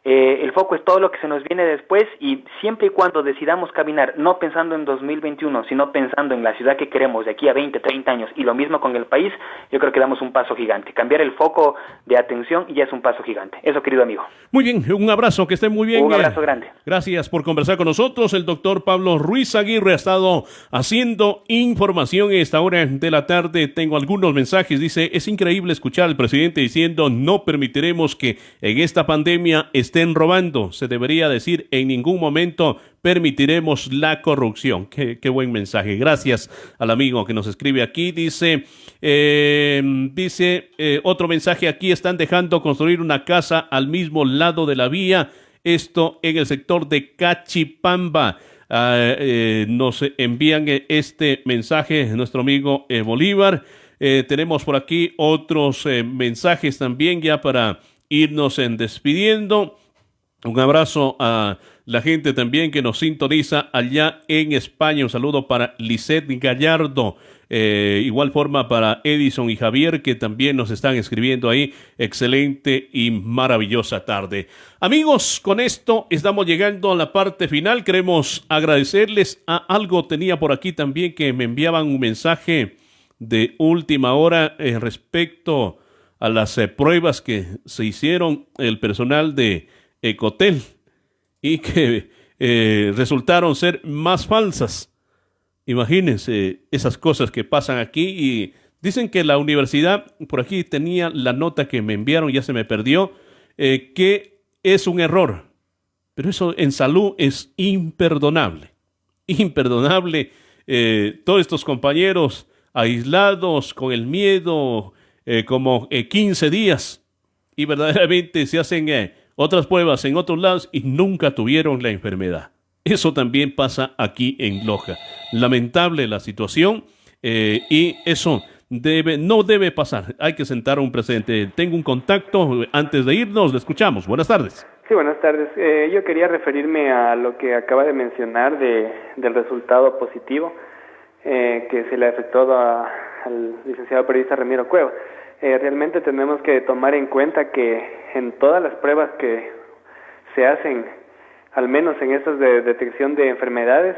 El foco es todo lo que se nos viene después, y siempre y cuando decidamos caminar, no pensando en 2021, sino pensando en la ciudad que queremos de aquí a 20, 30 años, y lo mismo con el país, yo creo que damos un paso gigante. Cambiar el foco de atención ya es un paso gigante. Eso, querido amigo. Muy bien, un abrazo, que esté muy bien. Un abrazo grande. Gracias por conversar con nosotros. El doctor Pablo Ruiz Aguirre ha estado haciendo información en esta hora de la tarde. Tengo algunos mensajes. Dice, es increíble escuchar al presidente diciendo, no permitiremos que en esta pandemia estén robando. Se debería decir, en ningún momento permitiremos la corrupción. Qué buen mensaje. Gracias al amigo que nos escribe aquí. Dice otro mensaje aquí, están dejando construir una casa al mismo lado de la vía, esto en el sector de Cachipamba. Nos envían este mensaje nuestro amigo Bolívar. Tenemos por aquí otros mensajes también, ya para irnos despidiendo. Un abrazo a la gente también que nos sintoniza allá en España. Un saludo para Lisette Gallardo. Igual forma para Edison y Javier, que también nos están escribiendo ahí. Excelente y maravillosa tarde. Amigos, con esto estamos llegando a la parte final. Queremos agradecerles a algo. Tenía por aquí también que me enviaban un mensaje de última hora respecto a las pruebas que se hicieron el personal de Ecotel, y que resultaron ser más falsas. Imagínense esas cosas que pasan aquí, y dicen que la universidad, por aquí tenía la nota que me enviaron, ya se me perdió, que es un error, pero eso en salud es imperdonable, todos estos compañeros aislados con el miedo, como 15 días, y verdaderamente se hacen otras pruebas en otros lados y nunca tuvieron la enfermedad. Eso también pasa aquí en Loja. Lamentable la situación, y eso no debe pasar. Hay que sentar un precedente. Tengo un contacto antes de irnos, le escuchamos. Buenas tardes. Sí, buenas tardes. Yo quería referirme a lo que acaba de mencionar del resultado positivo que se le ha efectuado al licenciado periodista Ramiro Cueva. Realmente tenemos que tomar en cuenta que en todas las pruebas que se hacen, al menos en estas de detección de enfermedades,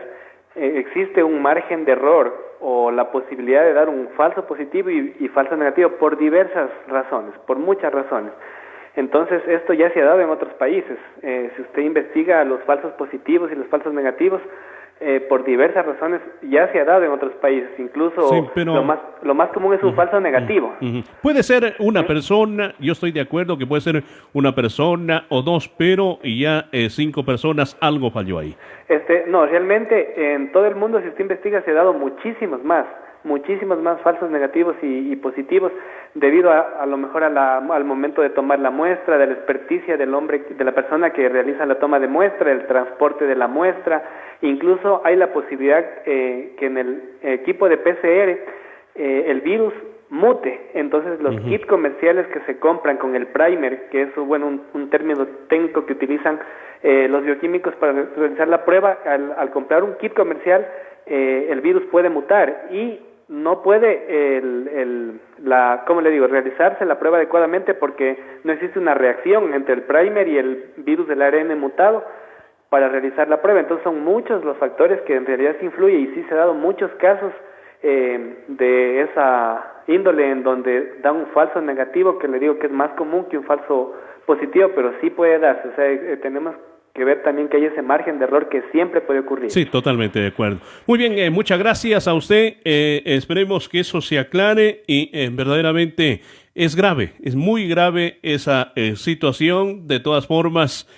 existe un margen de error o la posibilidad de dar un falso positivo y falso negativo por diversas razones, por muchas razones. Entonces, esto ya se ha dado en otros países. Si usted investiga los falsos positivos y los falsos negativos, por diversas razones ya se ha dado en otros países. Incluso sí, pero lo más común es un falso negativo. Puede ser una persona, yo estoy de acuerdo que puede ser una persona o dos, pero ya 5 personas, algo falló ahí. No, realmente en todo el mundo, si usted investiga, se ha dado muchísimos más falsos negativos y positivos, debido a lo mejor al momento de tomar la muestra, de la experticia del hombre, de la persona que realiza la toma de muestra, el transporte de la muestra. Incluso hay la posibilidad que en el equipo de PCR el virus mute. Entonces los kits comerciales que se compran con el primer, que es un término técnico que utilizan los bioquímicos para realizar la prueba, al comprar un kit comercial, el virus puede mutar y no puede realizarse la prueba adecuadamente, porque no existe una reacción entre el primer y el virus del ARN mutado para realizar la prueba. Entonces son muchos los factores que en realidad se influyen, y sí se han dado muchos casos de esa índole en donde da un falso negativo, que le digo que es más común que un falso positivo, pero sí puede darse. O sea, tenemos que ver también que hay ese margen de error que siempre puede ocurrir. Sí, totalmente de acuerdo. Muy bien, muchas gracias a usted. Esperemos que eso se aclare y verdaderamente es grave, es muy grave esa situación. De todas formas,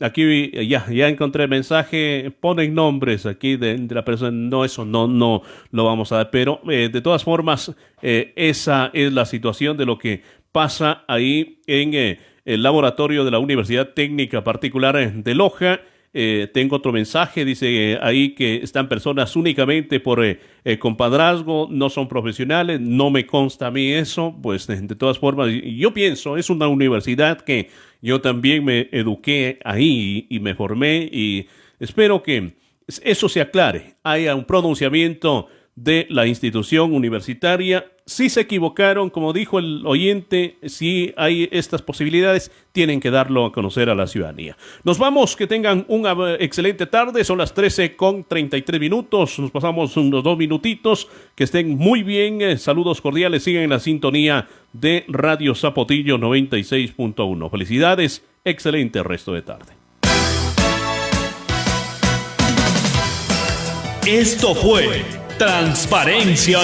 aquí ya encontré el mensaje, ponen nombres aquí de la persona. No, eso no lo vamos a dar, pero de todas formas esa es la situación de lo que pasa ahí en el laboratorio de la Universidad Técnica Particular de Loja. Tengo otro mensaje, dice ahí que están personas únicamente por compadrazgo, no son profesionales. No me consta a mí eso. Pues de todas formas, yo pienso, es una universidad que yo también me eduqué ahí y me formé, y espero que eso se aclare, haya un pronunciamiento de la institución universitaria. Si se equivocaron, como dijo el oyente, si hay estas posibilidades, tienen que darlo a conocer a la ciudadanía. Nos vamos, que tengan una excelente tarde. Son las 13:33. Nos pasamos unos 2 minutitos. Que estén muy bien. Saludos cordiales. Sigan en la sintonía de Radio Zapotillo 96.1. Felicidades. Excelente resto de tarde. Esto fue Transparencia